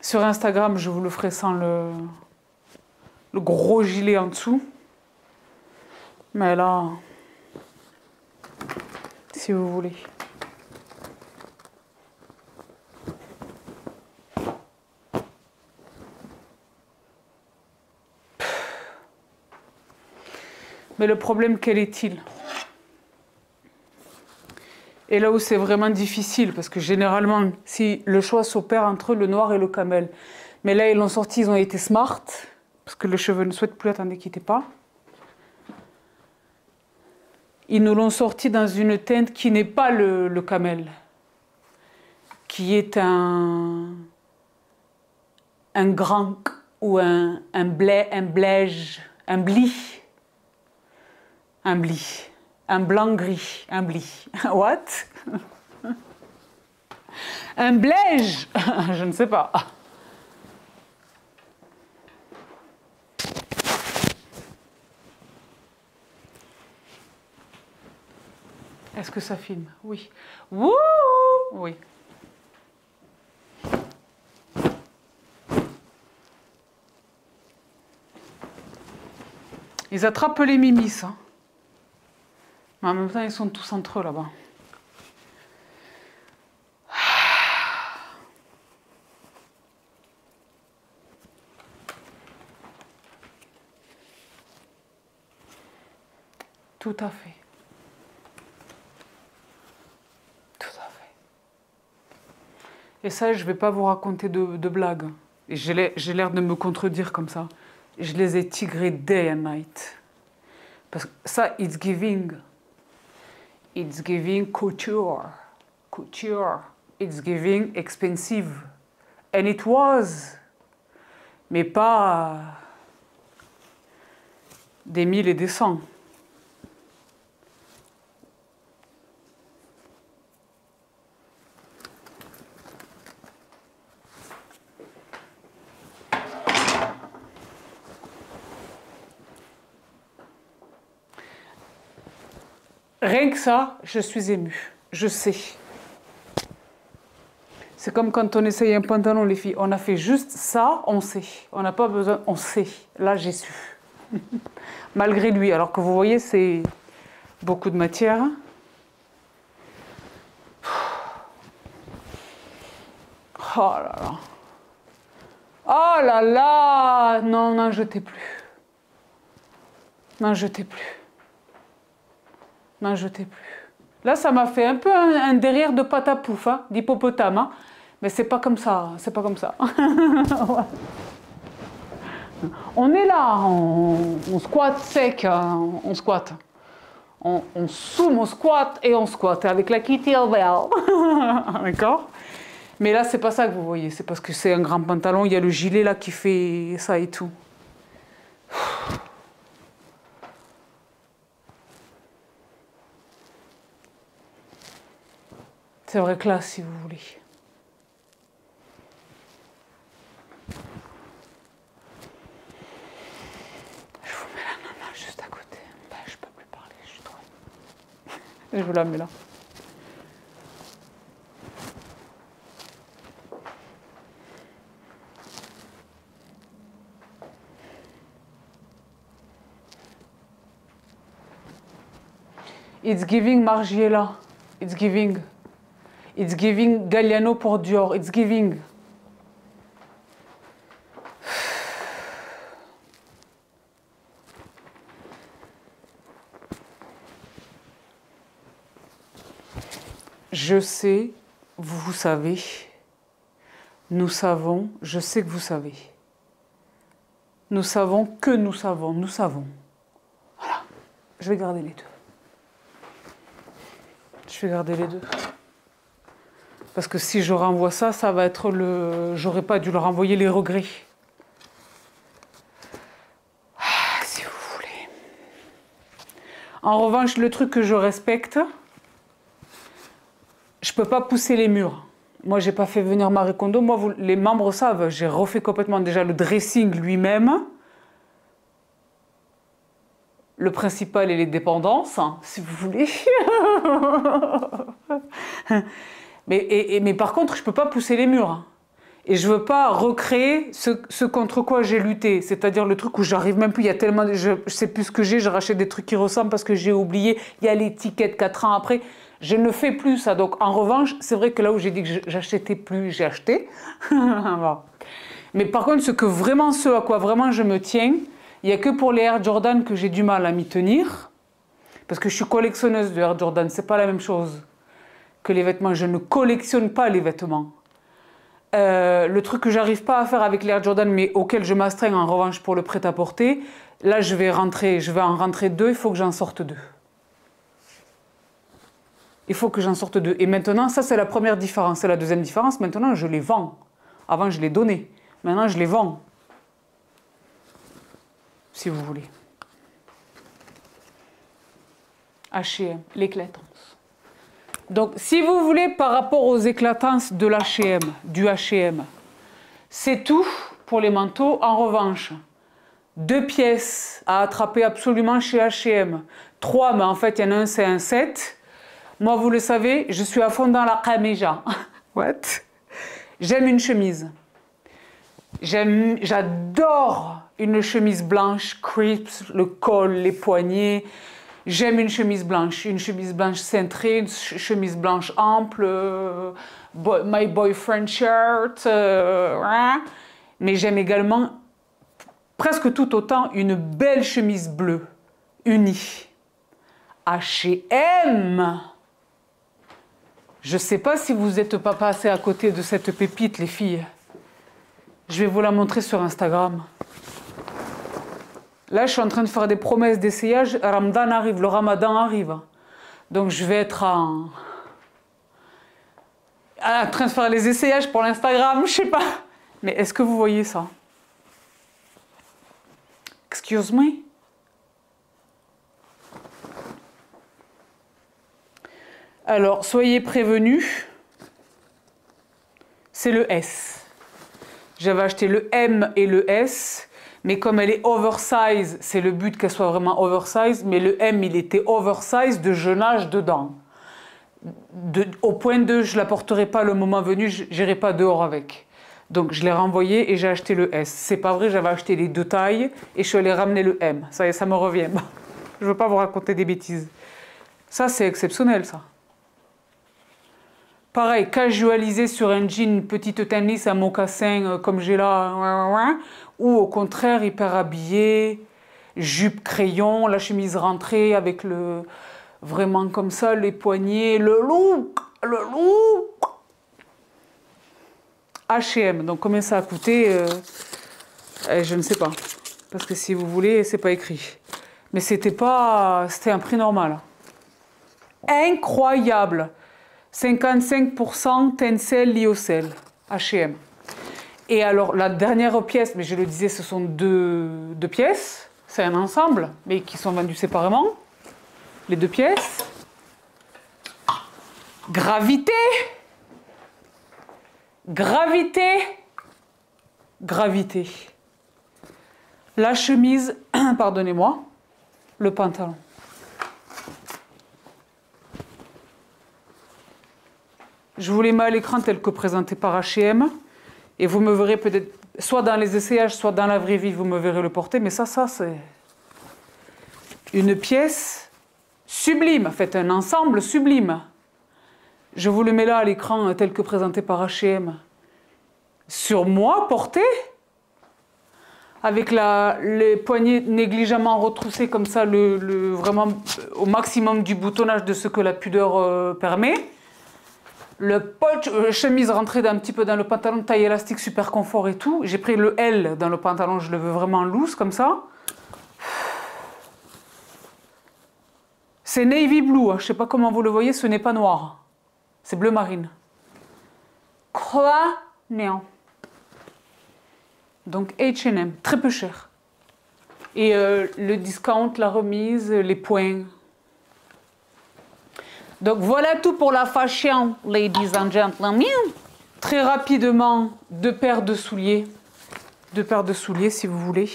Sur Instagram, je vous le ferai sans le gros gilet en dessous. Mais là, si vous voulez. Mais le problème, quel est-il? Et là où c'est vraiment difficile, parce que généralement, si le choix s'opère entre le noir et le camel, mais là, ils l'ont sorti, ils ont été smart, parce que le cheveu ne souhaite plus, attendez, quittez pas. Ils nous l'ont sorti dans une teinte qui n'est pas le camel, qui est un grand ou un blige, un blanc gris, un blis. What? Un beige? Je ne sais pas. Est-ce que ça filme? Oui. Wouh! Oui. Ils attrapent les mimis, hein. Mais en même temps, ils sont tous entre eux là-bas. Tout à fait. Tout à fait. Et ça, je ne vais pas vous raconter de blagues. Et j'ai l'air de me contredire comme ça. Je les ai tigrés day and night. Parce que ça, it's giving couture. Couture. It's giving expensive. And it was. Mais pas des 1000 et des 100. Rien que ça, je suis émue. Je sais. C'est comme quand on essaye un pantalon, les filles. On a fait juste ça, on sait. On n'a pas besoin, on sait. Là, j'ai su. Malgré lui. Alors que vous voyez, c'est beaucoup de matière. Oh là là. Oh là là. Non, n'en jetez plus. N'en jetez plus. N'en jetez plus. Là, ça m'a fait un peu un derrière de pâte à pouf, hein, d'hippopotame. Hein. Mais c'est pas comme ça. C'est pas comme ça. Ouais. On est là, on squatte sec, hein, on squatte. On zoome, on squatte et on squatte avec la kitty bell. D'accord? Mais là, c'est pas ça que vous voyez. C'est parce que c'est un grand pantalon. Il y a le gilet là qui fait ça et tout. C'est vrai que là, si vous voulez. Je vous mets la nana juste à côté. Ben, je peux plus parler, je suis trop... Je vous la mets là. It's giving Margiela. It's giving. It's giving Galliano pour Dior. It's giving. Je sais, vous savez. Nous savons, je sais que vous savez. Nous savons que nous savons, nous savons. Voilà. Je vais garder les deux. Je vais garder les deux. Parce que si je renvoie ça, ça va être le... J'aurais pas dû le renvoyer, les regrets. Ah, si vous voulez. En revanche, le truc que je respecte, je peux pas pousser les murs. Moi, j'ai pas fait venir Marie Kondo. Moi, les membres savent, j'ai refait complètement déjà le dressing lui-même. Le principal et les dépendances, hein, si vous voulez. mais par contre, je peux pas pousser les murs. Hein. Et je veux pas recréer ce contre quoi j'ai lutté. C'est-à-dire le truc où j'arrive même plus. Il y a tellement... Je sais plus ce que j'ai. Je rachète des trucs qui ressemblent parce que j'ai oublié. Il y a l'étiquette 4 ans après. Je ne fais plus ça. Donc, en revanche, c'est vrai que là où j'ai dit que j'achetais plus, j'ai acheté. Voilà. Mais par contre, ce à quoi vraiment je me tiens, il n'y a que pour les Air Jordan que j'ai du mal à m'y tenir. Parce que je suis collectionneuse de Air Jordan. C'est pas la même chose que les vêtements. Je ne collectionne pas les vêtements. Le truc que j'arrive pas à faire avec les Air Jordan, mais auquel je m'astreins en revanche pour le prêt-à-porter, là, je vais en rentrer 2. Il faut que j'en sorte 2. Il faut que j'en sorte 2. Et maintenant, ça c'est la première différence. C'est la deuxième différence. Maintenant, je les vends. Avant, je les donnais. Maintenant, je les vends. Si vous voulez. H&M, l'éclatance. Donc, si vous voulez, par rapport aux éclatances de l'H&M, du H&M, c'est tout pour les manteaux. En revanche, 2 pièces à attraper absolument chez H&M. 3, mais en fait, il y en a un, c'est un 7. Moi, vous le savez, je suis à fond dans la kamija. What? J'aime une chemise. J'adore une chemise blanche, crisp, le col, les poignets. J'aime une chemise blanche cintrée, une chemise blanche ample, my boyfriend shirt. Mais j'aime également presque tout autant une belle chemise bleue, unie. H&M. Je ne sais pas si vous n'êtes pas passé à côté de cette pépite, les filles. Je vais vous la montrer sur Instagram. Là, je suis en train de faire des promesses d'essayage. Le Ramadan arrive. Donc, je vais être en train de faire les essayages pour l'Instagram, je sais pas. Mais est-ce que vous voyez ça? Excuse me? Alors, soyez prévenus, c'est le S. J'avais acheté le M et le S, mais comme elle est oversize, c'est le but qu'elle soit vraiment oversize, mais le M, il était oversize de jeune âge dedans. Au point de, je ne la porterai pas le moment venu, je n'irai pas dehors avec. Donc, je l'ai renvoyé et j'ai acheté le S. C'est pas vrai, j'avais acheté les 2 tailles et je suis allée ramener le M. Ça y est, ça me revient. Je ne veux pas vous raconter des bêtises. Ça, c'est exceptionnel, ça. Pareil, casualisé sur un jean, petite tennis, un mocassin comme j'ai là, ou au contraire, hyper habillé, jupe crayon, la chemise rentrée avec le... Vraiment comme ça, les poignets, le look. H&M, donc combien ça a coûté je ne sais pas. Parce que si vous voulez, c'est pas écrit. Mais c'était un prix normal. Incroyable. 55% tencel, lyocell, H&M. Et alors, la dernière pièce, mais je le disais, ce sont deux pièces. C'est un ensemble, mais qui sont vendus séparément. Les 2 pièces. Gravité. Gravité. Gravité. La chemise, pardonnez-moi, le pantalon. Je vous les mets à l'écran tel que présenté par H&M. Et vous me verrez peut-être, soit dans les essayages, soit dans la vraie vie, vous me verrez le porter. Mais ça c'est une pièce sublime, faites un ensemble sublime. Je vous le mets là à l'écran tel que présenté par H&M. Sur moi, porté, avec les poignets négligemment retroussés comme ça, vraiment au maximum du boutonnage de ce que la pudeur permet. Le poche, chemise rentrée un petit peu dans le pantalon, taille élastique, super confort et tout. J'ai pris le L dans le pantalon, je le veux vraiment loose comme ça. C'est navy blue, hein. Je ne sais pas comment vous le voyez, ce n'est pas noir. C'est bleu marine. Croix néant. Donc H&M, très peu cher. Et le discount, la remise, les points. Donc voilà tout pour la fashion, ladies and gentlemen. Très rapidement, 2 paires de souliers. 2 paires de souliers si vous voulez.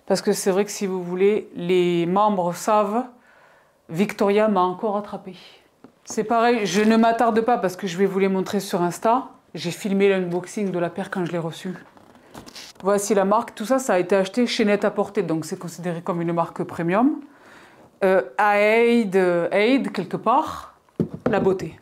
Parce que c'est vrai que si vous voulez, les membres savent, Victoria m'a encore attrapé. C'est pareil, je ne m'attarde pas parce que je vais vous les montrer sur Insta. J'ai filmé l'unboxing de la paire quand je l'ai reçue. Voici la marque. Tout ça, ça a été acheté chez Net-à-Porter, donc c'est considéré comme une marque premium. Aid, quelque part, la beauté.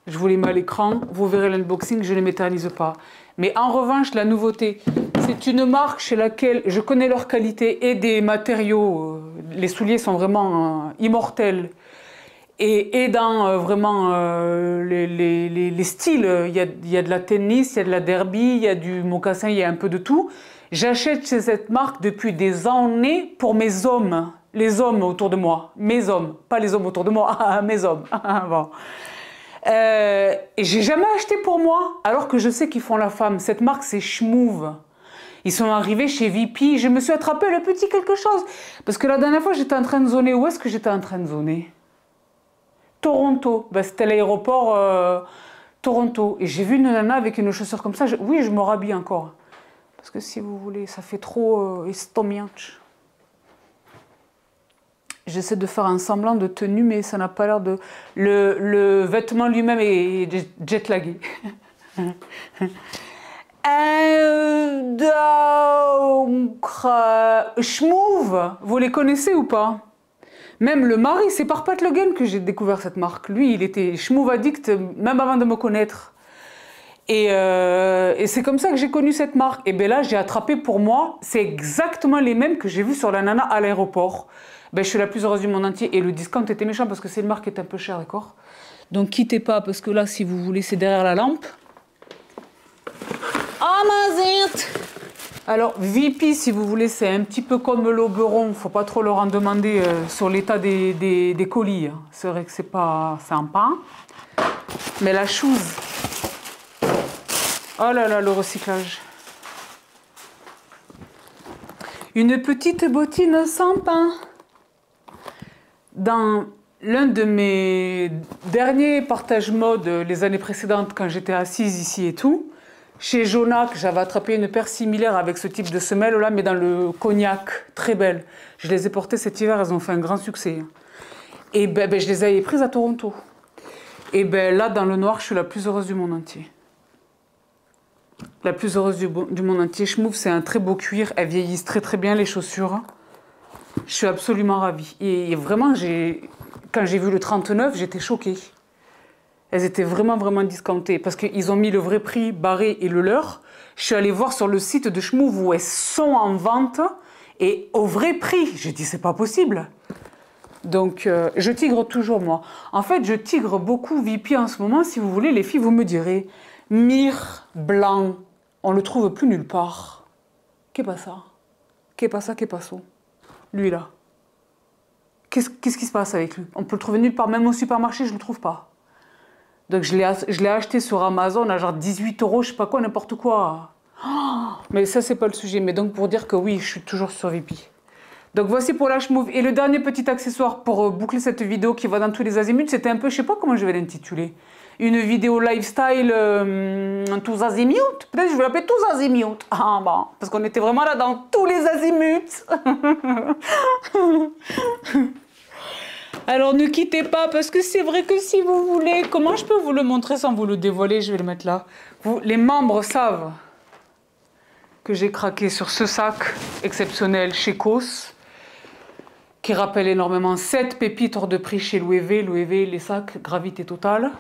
Je vous les mets à l'écran, vous verrez l'unboxing, je ne m'éternise pas. Mais en revanche, la nouveauté, c'est une marque chez laquelle je connais leur qualité et des matériaux. Les souliers sont vraiment immortels. Et dans vraiment les styles, il y a de la tennis, il y a de la derby, il y a du mocassin, il y a un peu de tout. J'achète chez cette marque depuis des années pour mes hommes, les hommes autour de moi. Mes hommes, pas les hommes autour de moi, mes hommes. Bon. Et j'ai jamais acheté pour moi, alors que je sais qu'ils font la femme. Cette marque, c'est Schmouv. Ils sont arrivés chez VP, je me suis attrapé le petit quelque chose. Parce que la dernière fois, j'étais en train de zoner. Où est-ce que j'étais en train de zoner? Toronto, ben, c'était l'aéroport Toronto. Et j'ai vu une nana avec une chaussure comme ça. Oui, je me rhabille encore. Parce que si vous voulez, ça fait trop estomiante. J'essaie de faire un semblant de tenue, mais ça n'a pas l'air de... Le vêtement lui-même est jet-lagué. Donc, Schmouv, vous les connaissez ou pas? Même le mari, c'est par Pat Le Guen que j'ai découvert cette marque. Lui, il était Schmouv addict même avant de me connaître. Et c'est comme ça que j'ai connu cette marque. Et bien là, j'ai attrapé pour moi, c'est exactement les mêmes que j'ai vus sur la nana à l'aéroport. Ben, je suis la plus heureuse du monde entier. Et le discount était méchant parce que c'est une marque qui est un peu chère, d'accord? Donc quittez pas, parce que là, si vous voulez, c'est derrière la lampe. Oh ma zinte! Alors, VP, si vous voulez, c'est un petit peu comme l'Oberon. Faut pas trop leur en demander sur l'état des colis. Hein. C'est vrai que c'est pas sympa. Mais la chose... Oh là là, le recyclage. Une petite bottine sans pain. Dans l'un de mes derniers partages mode les années précédentes, quand j'étais assise ici et tout, chez Jonac, j'avais attrapé une paire similaire avec ce type de semelle-là, mais dans le cognac, très belle. Je les ai portées cet hiver, elles ont fait un grand succès. Et ben, je les avais prises à Toronto. Et ben là, dans le noir, je suis la plus heureuse du monde entier. La plus heureuse du monde entier. Schmouv, c'est un très beau cuir. Elles vieillissent très très bien, les chaussures. Je suis absolument ravie. Et vraiment, quand j'ai vu le 39, j'étais choquée. Elles étaient vraiment, vraiment discountées. Parce qu'ils ont mis le vrai prix barré et le leur. Je suis allée voir sur le site de Schmouv où elles sont en vente. Et au vrai prix. J'ai dit, c'est pas possible. Donc, je tigre toujours, moi. En fait, je tigre beaucoup VP en ce moment. Si vous voulez, les filles, vous me direz... Mire blanc, on le trouve plus nulle part. Qu'est pas ça? Qu'est pas ça? Qu'est pas ça? Lui là. Qu'est-ce qui se passe avec lui? On peut le trouver nulle part, même au supermarché, je le trouve pas. Donc je l'ai acheté sur Amazon à genre 18 €, je sais pas quoi, n'importe quoi. Oh, mais ça, c'est pas le sujet. Mais donc pour dire que oui, je suis toujours sur VP. Donc voici pour la Schmouv. Et le dernier petit accessoire pour boucler cette vidéo qui va dans tous les azimuts, c'était un peu, je sais pas comment je vais l'intituler. Une vidéo lifestyle tous azimuts. Peut-être que je vais l'appeler tous azimuts. Ah bon, parce qu'on était vraiment là dans tous les azimuts. Alors ne quittez pas, parce que c'est vrai que si vous voulez... Comment je peux vous le montrer sans vous le dévoiler? Je vais le mettre là. Les membres savent que j'ai craqué sur ce sac exceptionnel chez Cos. qui rappelle énormément 7 pépites hors de prix chez Louis V. Louis V, les sacs, gravité totale.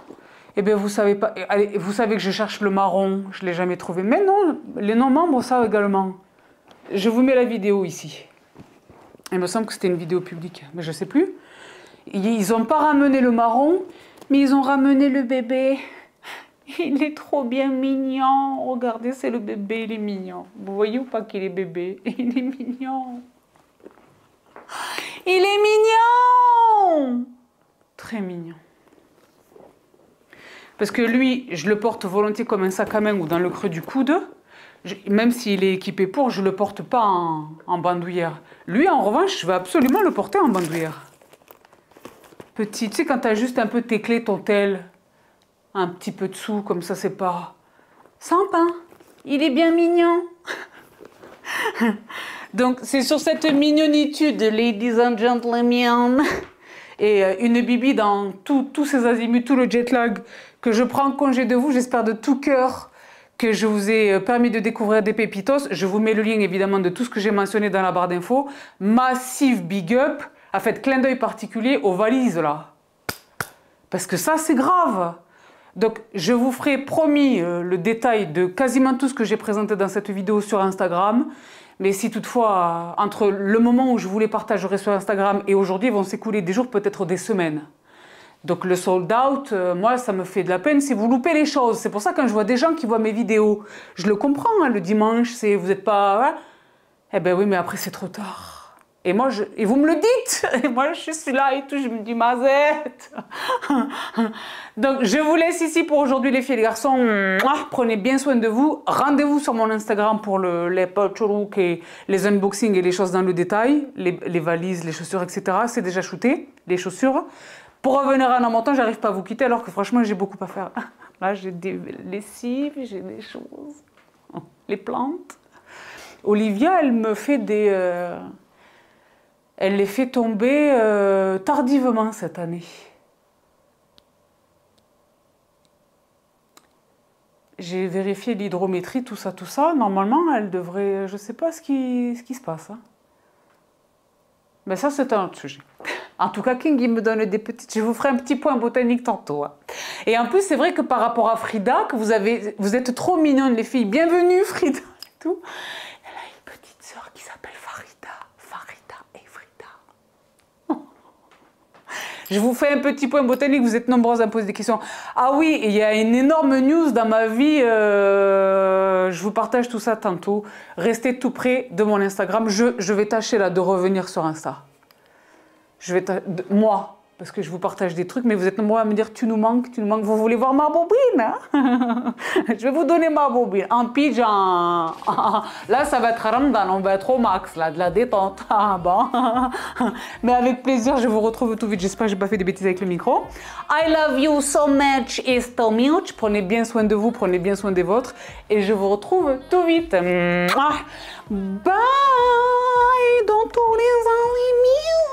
Eh bien, vous savez pas. Allez, vous savez que je cherche le marron, je ne l'ai jamais trouvé. Mais non, les non-membres, ça également. Je vous mets la vidéo ici. Il me semble que c'était une vidéo publique, mais je ne sais plus. Ils n'ont pas ramené le marron, mais ils ont ramené le bébé. Il est trop bien mignon. Regardez, c'est le bébé, il est mignon. Vous voyez ou pas qu'il est bébé? Il est mignon. Il est mignon. Très mignon. Parce que lui, je le porte volontiers comme un sac à main ou dans le creux du coude. Même s'il est équipé pour, je ne le porte pas en bandoulière. Lui, en revanche, je vais absolument le porter en bandoulière. Petit, tu sais, quand tu as juste un peu tes clés, ton tel, un petit peu de sous, comme ça, c'est pas... Sympa. Il est bien mignon. Donc, c'est sur cette mignonitude, ladies and gentlemen, et une bibi dans tous ces azimuts, tout le jet lag, que je prends congé de vous, j'espère de tout cœur que je vous ai permis de découvrir des pépitos. Je vous mets le lien évidemment de tout ce que j'ai mentionné dans la barre d'infos. Massive big up, en fait clin d'œil particulier aux valises là. Parce que ça c'est grave. Donc je vous ferai promis le détail de quasiment tout ce que j'ai présenté dans cette vidéo sur Instagram. Mais si toutefois, entre le moment où je vous les partagerai sur Instagram et aujourd'hui, vont s'écouler des jours, peut-être des semaines. Donc le sold out, moi, ça me fait de la peine si vous loupez les choses. C'est pour ça que quand je vois des gens qui voient mes vidéos, je le comprends, hein, le dimanche, c'est vous n'êtes pas... Hein? Eh ben oui, mais après, c'est trop tard. Et moi, et vous me le dites. Et moi, je suis là et tout, je me dis, mazette. Donc, je vous laisse ici pour aujourd'hui, les filles et les garçons. Prenez bien soin de vous. Rendez-vous sur mon Instagram pour les patchwork et les unboxings et les choses dans le détail. Les valises, les chaussures, etc. C'est déjà shooté, les chaussures. Pour revenir à mon temps, j'arrive pas à vous quitter alors que franchement, j'ai beaucoup à faire. Là, j'ai des lessives, j'ai des choses. Les plantes. Olivia, elle me fait des... Elle les fait tomber tardivement cette année. J'ai vérifié l'hydrométrie, tout ça. Normalement, elle devrait... Je sais pas ce qui se passe. Hein. Mais ça, c'est un autre sujet. En tout cas, King, il me donne des petites... Je vous ferai un petit point botanique tantôt. Hein. Et en plus, c'est vrai que par rapport à Frida, que vous êtes trop mignonnes, les filles. Bienvenue, Frida. Et tout. Elle a une petite sœur qui s'appelle Farida. Farida et Frida. Je vous fais un petit point botanique. Vous êtes nombreuses à me poser des questions. Ah oui, il y a une énorme news dans ma vie. Je vous partage tout ça tantôt. Restez tout près de mon Instagram. Je vais tâcher là de revenir sur Insta. Moi, parce que je vous partage des trucs, mais vous êtes nombreux à me dire tu nous manques, vous voulez voir ma bobine hein. Je vais vous donner ma bobine en pyjama. Là, ça va être Ramadan, on va être au max, là, de la détente. Bon. Mais avec plaisir, je vous retrouve tout vite. J'espère que je n'ai pas fait des bêtises avec le micro. I love you so much et so much. Prenez bien soin de vous, prenez bien soin des vôtres. Et je vous retrouve tout vite. Bye dans tous les ennemis.